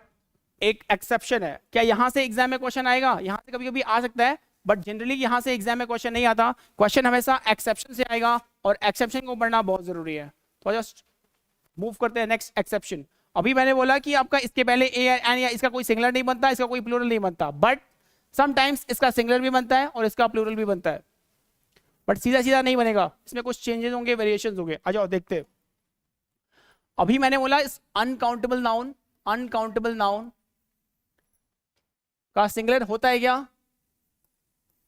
एक एक्सेप्शन है. क्या यहां से एग्जाम में क्वेश्चन आएगा? यहां से कभी कभी आ सकता है, बट जनरली यहां से एग्जाम में क्वेश्चन नहीं आता. क्वेश्चन हमेशा एक्सेप्शन से आएगा और एक्सेप्शन को पढ़ना बहुत जरूरी है. तो जस्ट मूव करते हैं नेक्स्ट एक्सेप्शन. अभी मैंने बोला कि आपका इसके पहले ए एन या इसका कोई सिंगुलर नहीं बनता, इसका कोई प्लूरल नहीं बनता, बट समटाइम्स इसका सिंगुलर भी बनता है और इसका प्लूरल भी बनता है. बट सीधा सीधा नहीं बनेगा, इसमें कुछ चेंजेस होंगे, वेरिएशंस होंगे. आ जाओ देखते हैं. अभी मैंने बोला इस अनकाउंटेबल नाउन का सिंगुलर होता है क्या?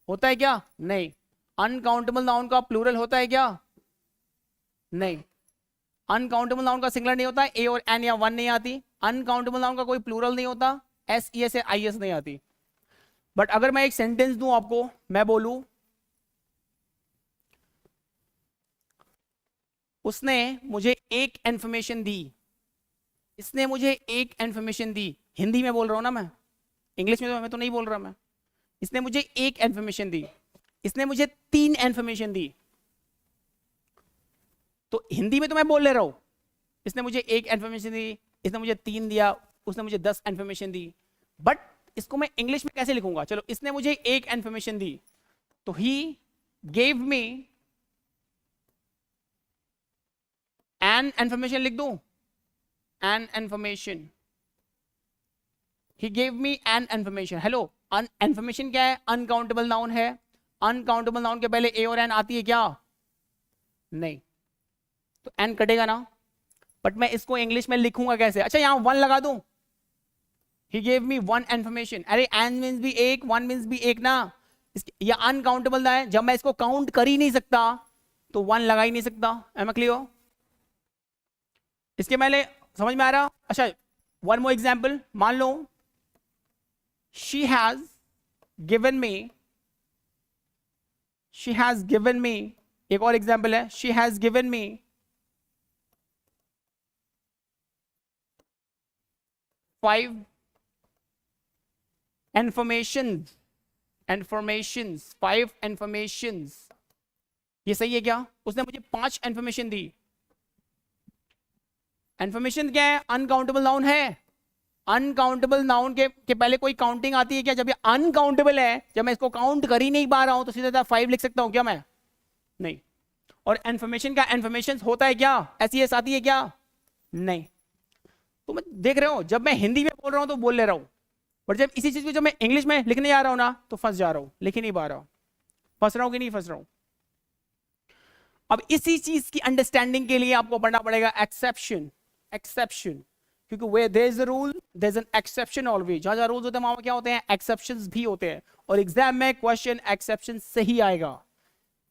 होता है क्या? नहीं. अनकाउंटेबल नाउन का प्लूरल होता है क्या? नहीं. अनकाउंटेबल नाउन का सिंगुलर नहीं होता, ए और एन या वन नहीं आती. अनकाउंटेबल नाउन का कोई प्लूरल नहीं होता, एस, ई, एस, आई, एस नहीं आती. बट अगर मैं एक सेंटेंस दूं आपको, मैं बोलूं उसने मुझे एक इंफॉर्मेशन दी, इसने मुझे एक इंफॉर्मेशन दी. हिंदी में बोल रहा हूं ना मैं, इंग्लिश में मैं तो नहीं बोल रहा मैं. इसने मुझे एक इंफॉर्मेशन दी, इसने मुझे 3 इंफॉर्मेशन दी. तो हिंदी में तो मैं बोल ले रहा हूं, इसने मुझे एक इंफॉर्मेशन दी, इसने मुझे 3 दिया, उसने मुझे 10 इंफॉर्मेशन दी. बट इसको मैं इंग्लिश में कैसे लिखूंगा? चलो, इसने मुझे एक इंफॉर्मेशन दी, तो ही गेव मी एन इंफॉर्मेशन लिख दूं, an information. He gave me an information. Hello, information क्या है? अनकाउंटेबल नाउन है. अनकाउंटेबल नाउन के पहले ए और एन आती है क्या? नहीं. तो एन कटेगा ना. बट मैं इसको इंग्लिश में लिखूंगा कैसे? अच्छा, यहां 1 लगा दूं. He gave me 1 information. अरे एन मीन्स भी एक, 1 मीन्स भी एक ना. ये अनकाउंटेबल है. जब मैं इसको काउंट कर ही नहीं सकता तो 1 लगा ही नहीं सकता. Am I clear? इसके पहले समझ में आ रहा? अच्छा, वन मोर एग्जाम्पल. मान लो she has given me, एक और एग्जाम्पल है. she has given me 5 informations. 5 informations. ये सही है क्या? उसने मुझे 5 इंफॉर्मेशन दी. इंफॉर्मेशन क्या है? अनकाउंटेबल नाउन है. अनकाउंटेबल नाउन के पहले कोई काउंटिंग आती है क्या? जब ये अनकाउंटेबल है, जब मैं इसको काउंट कर ही नहीं पा रहा हूं, तो सीधा 5 लिख सकता हूं क्या मैं? नहीं. और इंफॉर्मेशन का इंफॉर्मेशन होता है क्या? एस आती है क्या? नहीं. तो मैं देख रहे हो, जब मैं हिंदी में बोल रहा हूं तो बोल ले रहा हूं, पर जब इसी चीज को जब मैं इंग्लिश में लिखने जा रहा हूं ना, तो फंस जा रहा हूं, लिख ही नहीं पा रहा हूं. फंस रहा हूं कि नहीं फंस रहा हूं? अब इसी चीज की अंडरस्टैंडिंग के लिए आपको पढ़ना पड़ेगा एक्सेप्शन. क्योंकि where there is a rule there is an exception always. जहां जहां रूल्स होते हैं वहां क्या होते हैं? एक्सेप्शंस भी होते हैं. और एग्जाम में क्वेश्चन एक्सेप्शन से ही आएगा.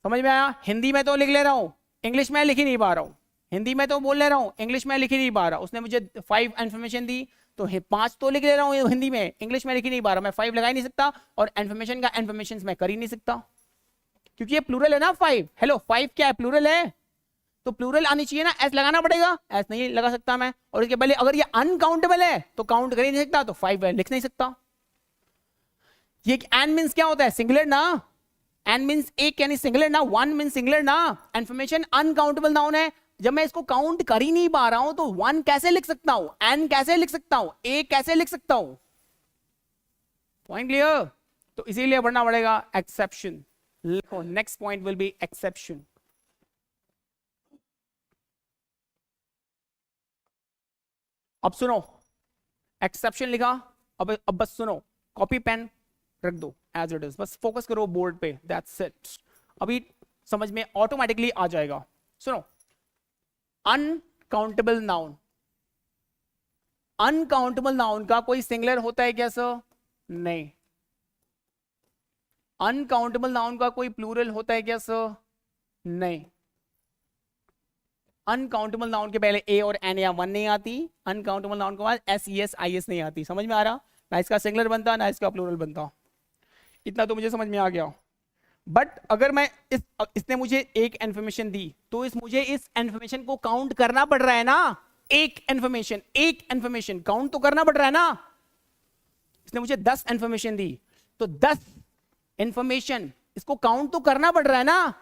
समझ में आया? हिंदी में तो लिख ले रहा हूं, इंग्लिश में लिख ही नहीं पा रहा हूं. हिंदी में तो बोल ले रहा हूं, इंग्लिश में लिख ही नहीं पा रहा. उसने मुझे 5 इंफॉर्मेशन दी, तो 5 तो लिख ले रहा हूं हिंदी में, इंग्लिश में लिख ही नहीं पा रहा. मैं 5 लगा ही नहीं सकता, और इंफॉर्मेशन का इंफॉर्मेशन मैं कर ही नहीं सकता, क्योंकि ये प्लूरल है ना 5. हेलो, 5 क्या है? प्लूरल है. तो प्लूरल आनी चाहिए ना, एस लगाना पड़ेगा. एस नहीं लगा सकता मैं. और इसके पहले अगर ये अनकाउंटेबल है तो काउंट कर ही नहीं सकता, तो 5 लिख नहीं सकता. ये एन मींस क्या होता है? सिंगुलर ना. एन मींस एक यानी सिंगुलर ना. 1 मींस सिंगुलर ना. इंफॉर्मेशन अनकाउंटेबल नाउन है. जब मैं इसको काउंट कर ही नहीं पा रहा हूं, तो 1 कैसे लिख सकता हूं? एन कैसे लिख सकता हूं? ए कैसे लिख सकता हूं? Point clear? तो इसीलिए पढ़ना पड़ेगा एक्सेप्शन. लिखो, next point will be exception. अब सुनो, एक्सेप्शन लिखा, अब बस सुनो, कॉपी पेन रख दो एज इट इज, बस फोकस करो बोर्ड पे, दैट्स इट। अभी समझ में ऑटोमेटिकली आ जाएगा। सुनो, अनकाउंटेबल नाउन, अनकाउंटेबल नाउन का कोई सिंगुलर होता है क्या सर? नहीं। अनकाउंटेबल नाउन का कोई प्लूरल होता है क्या सर? नहीं। अनकाउंटेबल नाउन के पहले ए और एन या वन नहीं आती, अनकाउंटेबल नाउन के बाद S E S I S नहीं आती। समझ में आ रहा? ना इसका सिंगुलर बनता ना इसका प्लूरल बनता। इतना तो मुझे समझ में आ गया। बट अगर मैं इसने मुझे एक इन्फॉर्मेशन दी तो मुझे इस इन्फॉर्मेशन को काउंट करना पड़ रहा है ना। एक इन्फॉर्मेशन काउंट तो करना पड़ रहा है ना। इसने मुझे 10 इन्फॉर्मेशन दी तो 10 इन्फॉर्मेशन इसको काउंट तो करना पड़ रहा है ना।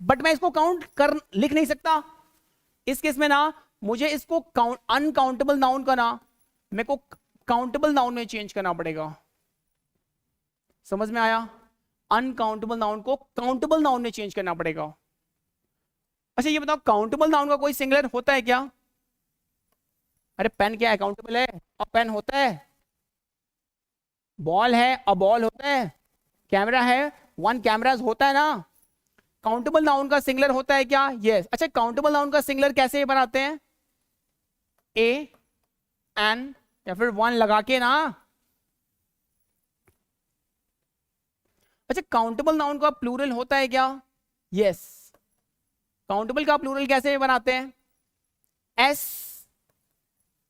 बट मैं इसको काउंट कर लिख नहीं सकता इस केस में ना। मुझे इसको अनकाउंटेबल नाउन का ना मेरे को काउंटेबल नाउन में चेंज करना पड़ेगा। समझ में आया? अनकाउंटेबल नाउन को काउंटेबल नाउन में चेंज करना पड़ेगा। अच्छा ये बताओ, काउंटेबल नाउन का कोई सिंगुलर होता है क्या? अरे पेन क्या है? काउंटेबल है, अब पेन होता है। बॉल है, अब बॉल होता है। कैमरा है, 1 कैमरास होता है ना। काउंटेबल नाउन का सिंगुलर होता है क्या? यस। अच्छा काउंटेबल नाउन का सिंगुलर कैसे बनाते हैं? ए एन या फिर 1 लगा के ना। अच्छा काउंटेबल नाउन का प्लूरल होता है क्या? यस। काउंटेबल का प्लूरल कैसे बनाते हैं? एस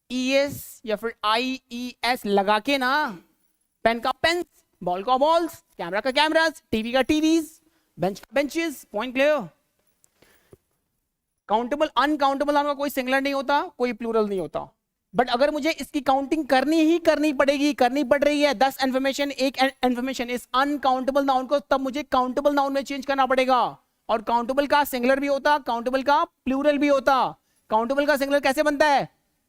ई एस या फिर आई ई एस लगा के ना। पेन का पेन्स, बॉल का बॉल्स, कैमरा का कैमरास, टीवी का टीवीज, बेंच का benches. Point clear? Countable uncountable noun का कोई सिंगुलर नहीं होता, कोई प्लूरल नहीं होता। बट अगर मुझे इसकी काउंटिंग करनी पड़ रही है 10 इन्फॉर्मेशन, एक इन्फॉर्मेशन इस अनकाउंटेबल नाउन को, तब मुझे काउंटेबल नाउन में चेंज करना पड़ेगा। और काउंटेबल का सिंगुलर भी होता, काउंटेबल का प्लूरल भी होता। काउंटेबल का सिंगुलर कैसे बनता है?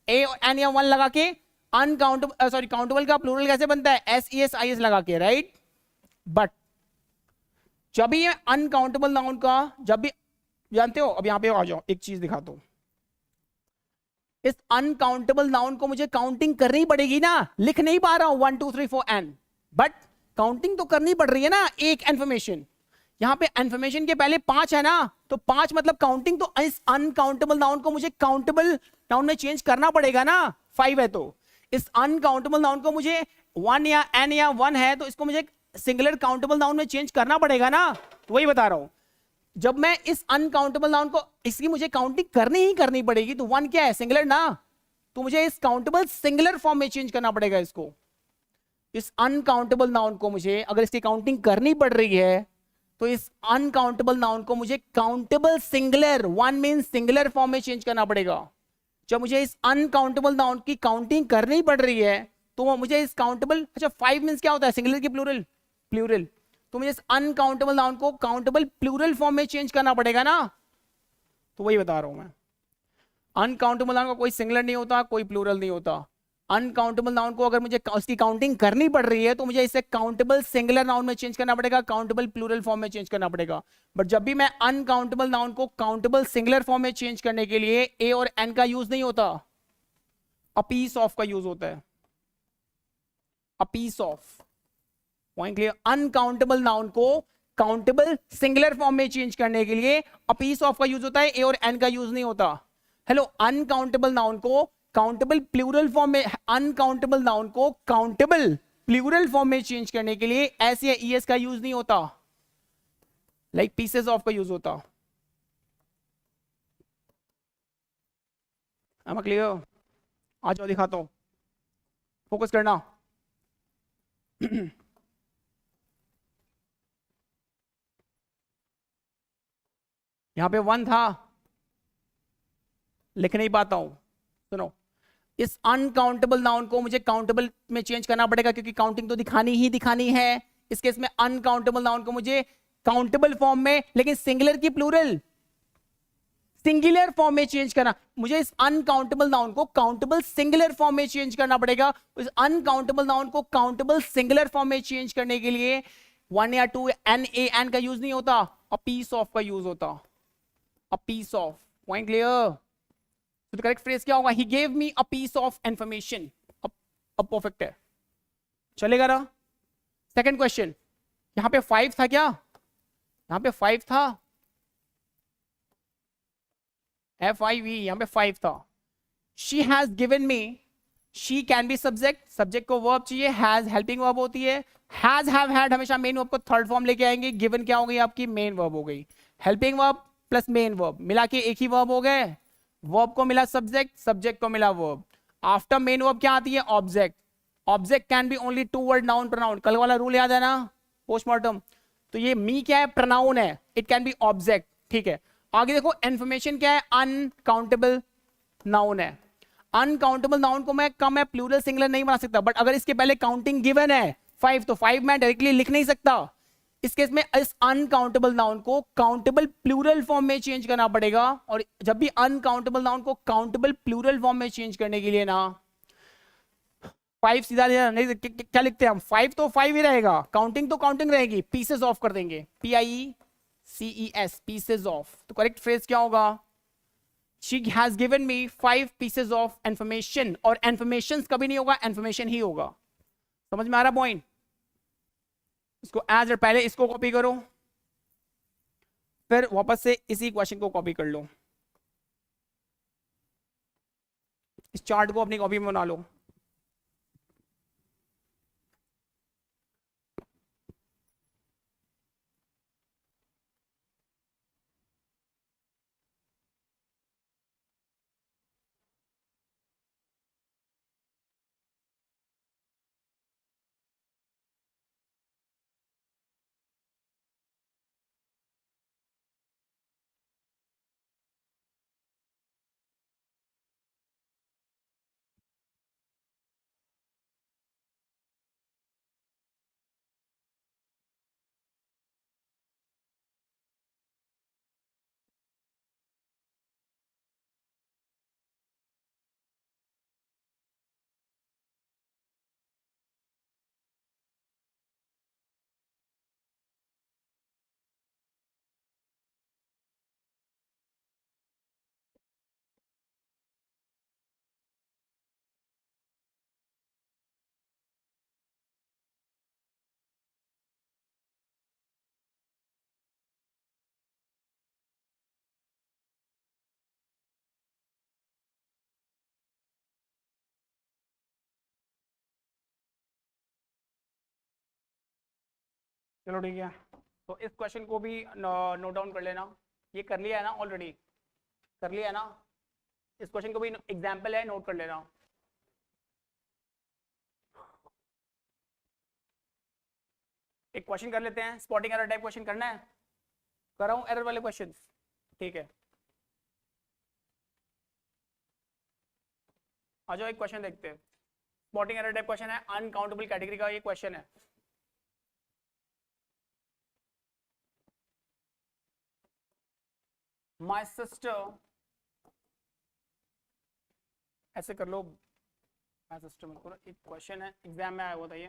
ए एन या 1 लगा के। अनकाउंटेबल काउंटेबल का प्लूरल कैसे बनता है? S E S I S लगा के, राइट। बट जब भी अनकाउंटेबल नाउन का, जब भी जानते हो, अब यहां पे आ जाओ, एक चीज दिखाता हूं। इस अनकाउंटेबल नाउन को मुझे काउंटिंग करनी पड़ेगी ना। लिख नहीं पा रहा हूं 1 2 3 4 एन, बट काउंटिंग तो करनी पड़ रही है ना। एक इन्फॉर्मेशन, यहां पे इन्फॉर्मेशन के पहले 5 है ना, तो 5 मतलब काउंटिंग। तो इस अनकाउंटेबल नाउन को मुझे काउंटेबल नाउन में चेंज करना पड़ेगा ना। 5 है तो इस अनकाउंटेबल नाउन को मुझे 1 या एन या 1 है तो इसको मुझे सिंगुलर काउंटेबल नाउन में चेंज करना पड़ेगा ना। तो वही बता रहा हूं, जब मैं इस अनकाउंटेबल नाउन को, इसकी मुझे काउंटिंग करनी पड़ेगी। तो 1 क्या है? सिंगुलर ना। तो मुझे इस काउंटेबल सिंगुलर फॉर्म में चेंज करना पड़ेगा इसको। इस अनकाउंटेबल नाउन को मुझे, अगर इसकी काउंटिंग करनी पड़ रही है तो इस अनकाउंटेबल नाउन को मुझे countable singular, 1 mean singular form में चेंज करना पड़ेगा। जब मुझे इस अनकाउंटेबल नाउन की काउंटिंग करनी पड़ रही है तो मुझे इस काउंटेबल, अच्छा 5 मीन्स क्या होता है? सिंगुलर की प्लूरल, प्लूरल। तो मुझे इस अनकाउंटेबल नाउन को काउंटेबल प्लूरल फॉर्म में चेंज करना पड़ेगा ना। तो वही बता रहा हूं मैं। अनकाउंटेबल नाउन का कोई सिंगुलर नहीं होता, कोई प्लूरल नहीं होता। अनकाउंटेबल नाउन को अगर मुझे उसकी काउंटिंग करनी पड़ रही है तो मुझे इसे काउंटेबल सिंगुलर नाउन में चेंज करना पड़ेगा, काउंटेबल प्लूरल फॉर्म में चेंज करना पड़ेगा। बट जब भी मैं अनकाउंटेबल नाउन को काउंटेबल सिंगुलर फॉर्म में चेंज करने के लिए ए और एन का यूज नहीं होता, अ पीस ऑफ का यूज होता है। A piece of. Point clear? Uncountable noun को काउंटेबल सिंगुलर फॉर्म में चेंज करने के लिए अ पीस ऑफ का यूज होता है, ए और एन का यूज नहीं होता। हेलो, अनकाउंटेबल नाउन को काउंटेबल प्लूरल फॉर्म में, अनकाउंटेबल नाउन को काउंटेबल प्लूरल फॉर्म में चेंज करने के लिए एस या ई एस का यूज नहीं होता, लाइक पीसेस ऑफ का यूज होता। am I clear? आ जाओ दिखाता हूं, फोकस करना। यहां पे 1 था, लिख नहीं पाता हूं। सुनो, इस अनकाउंटेबल नाउन को मुझे काउंटेबल में चेंज करना पड़ेगा क्योंकि काउंटिंग तो दिखानी है। इस केस में अनकाउंटेबल नाउन को मुझे काउंटेबल फॉर्म में, लेकिन सिंगुलर की प्लूरल, सिंगुलर फॉर्म में चेंज करना। मुझे इस अनकाउंटेबल नाउन को काउंटेबल सिंगुलर फॉर्म में चेंज करना पड़ेगा। इस अनकाउंटेबल नाउन को काउंटेबल सिंगुलर फॉर्म में चेंज करने के लिए 1 या 2 एन ए एन का यूज नहीं होता, अ पीस ऑफ का यूज होता। A piece of. Point clear? तो करेक्ट फ्रेज क्या होगा? He gave me a piece of information. अब परफेक्ट है, चलेगा ना? सेकंड क्वेश्चन, यहां पे 5 था क्या? यहां पे 5 था, FIV, यहां पे 5 था। She has given me, she can be subject, subject को वर्ब चाहिए, हैज हेल्पिंग वर्ब होती है, हैज हैव हैड हमेशा मेन वर्ब को थर्ड फॉर्म लेके आएंगे। गिवन क्या हो गई आपकी? मेन वर्ब हो गई। Helping verb plus main verb मिला के एक ही वर्ब हो गए। वर्ब को मिला सब्जेक्ट, सब्जेक्ट को मिला वर्ब। आफ्टर मेन वर्ब क्या आती है? Object. Object can be only 2 word, noun pronoun. कल वाला रूल याद है ना, पोस्टमार्टम? तो ये मी क्या है? प्रोनाउन है, इट कैन बी ऑब्जेक्ट, ठीक है। आगे देखो, इन्फॉर्मेशन क्या है? अनकाउंटेबल नाउन है। अनकाउंटेबल नाउन को मैं कम है प्लूरल सिंगुलर नहीं बना सकता, बट अगर इसके पहले काउंटिंग गिवन है 5, तो 5 मैं डायरेक्टली लिख नहीं सकता। इस केस में इस अनकाउंटेबल नाउन को काउंटेबल प्लूरल फॉर्म में चेंज करना पड़ेगा। और जब भी अनकाउंटेबल नाउन को काउंटेबल प्लूरल फॉर्म में चेंज करने के लिए ना 5 सीधा नहीं, क्या लिखते हैं हम? 5 तो 5 ही रहेगा, काउंटिंग तो काउंटिंग रहेगी, पीसेस ऑफ कर देंगे, PIECES, पीसेस ऑफ। तो करेक्ट फ्रेज क्या होगा? She has given me 5 pieces of information, और informations कभी नहीं होगा, information ही होगा। समझ में आ रहा पॉइंट? इसको एज पहले इसको कॉपी करो, फिर वापस से इसी क्वेश्चन को कॉपी कर लो, इस चार्ट को अपनी कॉपी में बना लो। चलो ठीक है, तो इस क्वेश्चन को भी नोट डाउन कर लेना। ये कर लिया है ना ऑलरेडी? कर लिया है ना? इस क्वेश्चन को भी एग्जाम्पल है, नोट कर लेना। एक क्वेश्चन कर लेते हैं, स्पॉटिंग एरर टाइप क्वेश्चन करना है? कर रहा हूं एरर वाले क्वेश्चन, ठीक है। आ जाओ, एक क्वेश्चन देखते हैं। स्पॉटिंग एरर टाइप क्वेश्चन है, अनकाउंटेबल कैटेगरी का ये क्वेश्चन है। माय सिस्टर, ऐसे कर लो, माय सिस्टर में करो। एक क्वेश्चन है, एग्जाम में आया हुआ था ये।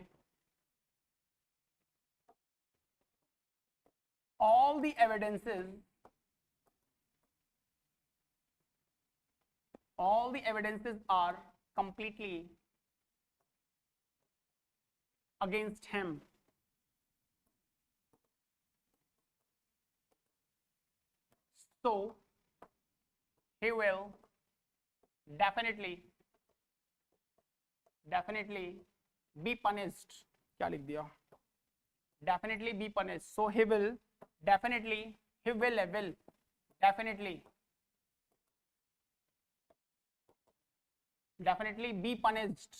all the evidences are completely against him, so he will definitely be punished. क्या लिख दिया? definitely be punished, so he will definitely be punished,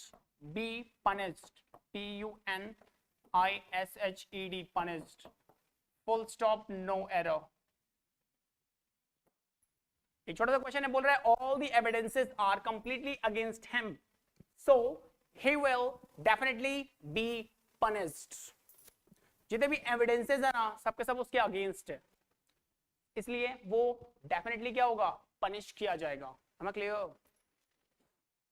PUNISHED, punished, full stop, no error। एक छोटा सा क्वेश्चन है, बोल रहा है all the evidences are completely against him, so he will definitely be punished। जितने भी एविडेंसेस है ना, सबके सब उसके अगेंस्ट है, इसलिए वो डेफिनेटली क्या होगा? पनिश किया जाएगा। हम clear?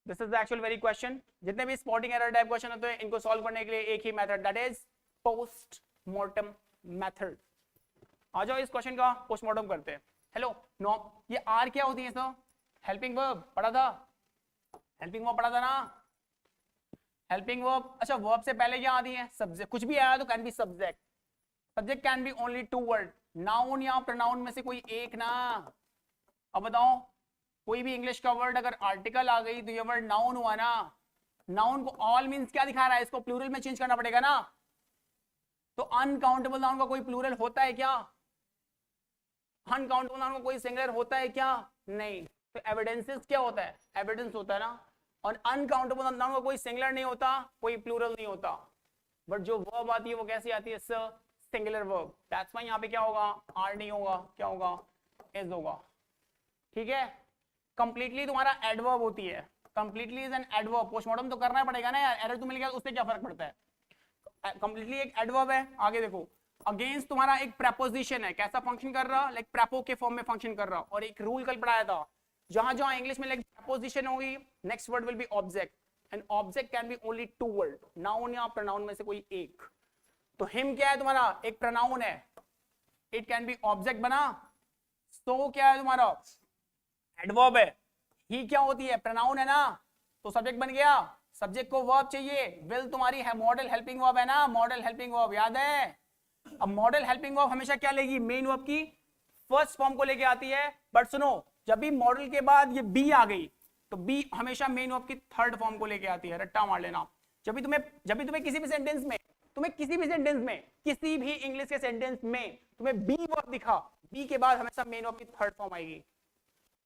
This is the actual very question. जितने भी स्पॉटिंग एरर टाइप क्वेश्चन होते हैं, इनको सॉल्व करने के लिए एक ही method, that is postmortem method. आ जाओ, इस क्वेश्चन का पोस्टमार्टम करते हैं। हेलो नो, ये आर क्या होती है सर? हेल्पिंग वर्ब पढ़ा था, हेल्पिंग वर्ब पढ़ा था ना, हेल्पिंग वर्ब। अच्छा वर्ब से पहले क्या आती है? सब्जेक्ट। कुछ भी आया तो can be subject, subject can be only two word, noun या प्रोनाउन में से कोई एक ना। अब बताओ कोई भी इंग्लिश का वर्ड अगर आर्टिकल आ गई तो ये वर्ड नाउन हुआ ना। नाउन को ऑल मींस क्या दिखा रहा है? इसको प्लूरल में चेंज करना पड़ेगा ना। तो अनकाउंटेबल नाउन का कोई प्लूरल होता है क्या? अनकाउंटेबल नाउन का कोई सिंगुलर होता है क्या? नहीं। तो एविडेंसेस क्या होता है? एविडेंस होता है ना। और अनकाउंटेबल नाउन का कोई सिंगुलर नहीं होता, कोई प्लूरल नहीं होता। बट जो वर्ब आती है वो कैसी आती है? Singular verb. दैट्स व्हाई यहाँ पे क्या होगा? आर नहीं होगा, क्या होगा? इज होगा। ठीक है। कंप्लीटली तुम्हारा एडवर्ब होती है, completely is an adverb. Postmortem तो करना पड़ेगा ना यार, एरर तो मिल गया उससे क्या फर्क पड़ता है? कंप्लीटली एक एडवर्ब है। आगे देखो, अगेंस्ट तुम्हारा एक प्रेपोजिशन है, कैसा फंक्शन कर रहा? लाइक प्रेपो के फॉर्म में फंक्शन कर रहा। और एक रूल कल पढ़ाया था, जहां जहां इंग्लिश में लाइक प्रेपोजिशन होगी, next word will be object, and object can be only two word, noun या प्रोनाउन में से कोई एक। तो हिम क्या है तुम्हारा? एक प्रोनाउन है, इट कैन बी ऑब्जेक्ट बना। सो क्या है तुम्हारा? एडवर्ब है। ही क्या होती है? प्रोनाउन है ना, तो सब्जेक्ट बन गया। सब्जेक्ट को वर्ब चाहिए, विल तुम्हारी है मॉडल हेल्पिंग वर्ब है ना, मॉडल हेल्पिंग वर्ब याद है। अब मॉडल हेल्पिंग वर्ब हमेशा क्या लेगी? मेन वर्ब की फर्स्ट फॉर्म को लेके आती है। बट सुनो, जब भी मॉडल के बाद ये बी आ गई तो बी हमेशा मेन वर्ब की थर्ड फॉर्म को लेके आती है, रट्टा मार लेना। जब भी तुम्हें किसी भी सेंटेंस में, किसी भी इंग्लिश के सेंटेंस में तुम्हें बी वर्ब दिखा, बी के बाद हमेशा मेन वर्ब की थर्ड फॉर्म आएगी।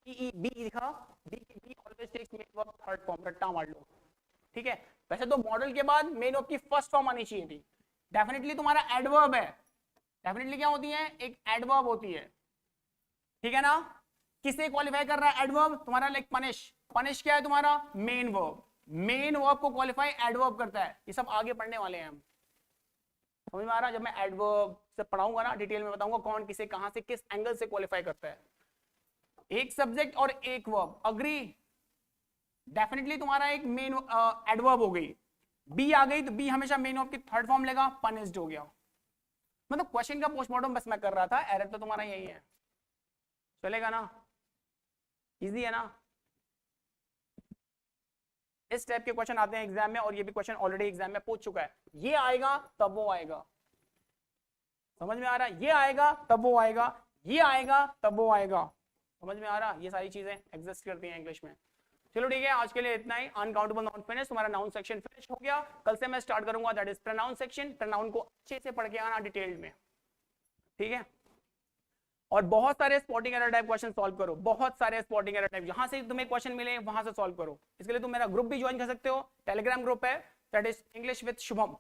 बी दिखा, be always takes main verb third form, रट्टा मार लो। ठीक है। वैसे तो मॉडल के बाद मेन वर्ब की फर्स्ट फॉर्म आनी चाहिए थी। डेफिनेटली तुम्हारा एडवर्ब है, डेफिनेटली क्या होती है? एक एडवर्ब होती है। ठीक है ना। किसे क्वालिफाई कर रहा है एडवर्ब? तुम्हारा लाइक पनिश। पनिश क्या है तुम्हारा? Main verb. मेन वर्ब को क्वालिफाई एडवर्ब करता है। ये सब आगे पढ़ने वाले हैं हम, समझ में आ रहा? जब मैं एडवर्ब से पढ़ाऊंगा ना, डिटेल में बताऊंगा कौन किसे कहां से किस एंगल से क्वालिफाई करता है। एक सब्जेक्ट और एक वर्ब, अग्री? डेफिनेटली तुम्हारा एक मेन एडवर्ब हो गई, बी आ गई तो बी हमेशा मेन वर्ब की थर्ड फॉर्म लेगा, पनिश्ड हो गया। मतलब क्वेश्चन का पोस्टमार्टम बस मैं कर रहा था, एरर तो तुम्हारा यही है। चलेगा ना? इजी है ना? इस टाइप के क्वेश्चन आते हैं एग्जाम में, और ये भी क्वेश्चन ऑलरेडी एग्जाम में पूछ चुका है। ये आएगा तब वो आएगा, समझ में आ रहा है? ये आएगा तब वो आएगा, ये आएगा तब वो आएगा, समझ में आ रहा? ये सारी चीजें एग्जिस्ट करती हैं इंग्लिश में। चलो ठीक है, आज के लिए इतना ही। अनकाउंटेबल नाउन फिनिश, तुम्हारा नाउन सेक्शन फिनिश हो गया। कल से मैं स्टार्ट करूंगा that is pronoun section. Pronoun को अच्छे से पढ़ के आना डिटेल्ड में, ठीक है। और बहुत सारे spotting error type question solve करो, बहुत सारे स्पॉटिंग एरर टाइप, जहां से तुम्हें क्वेश्चन मिले वहां से सॉल्व करो। इसके लिए तुम मेरा ग्रुप भी ज्वाइन कर सकते हो, टेलीग्राम ग्रुप है that is English with Shubham,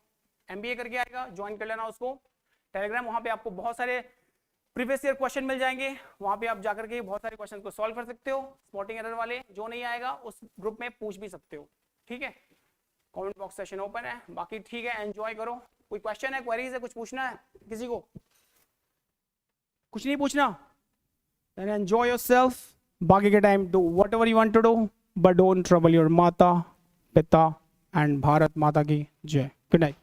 MBA करके आएगा, ज्वाइन कर लेना उसको टेलीग्राम। वहां पे आपको बहुत सारे प्रीवियस ईयर क्वेश्चन मिल जाएंगे, वहां पे आप जाकर के बहुत सारे क्वेश्चन को सॉल्व कर सकते हो। स्पॉटिंग एरर वाले जो नहीं आएगा उस ग्रुप में पूछ भी सकते हो, ठीक है। कमेंट बॉक्स सेशन ओपन है, बाकी ठीक है, एंजॉय करो। कोई क्वेश्चन है, क्वेरीज है, कुछ पूछना है किसी को? कुछ नहीं पूछना? Then enjoy yourself. बाकी के time do whatever you want to do, but don't trouble your माता, पिता and भारत माता की जय। Good night.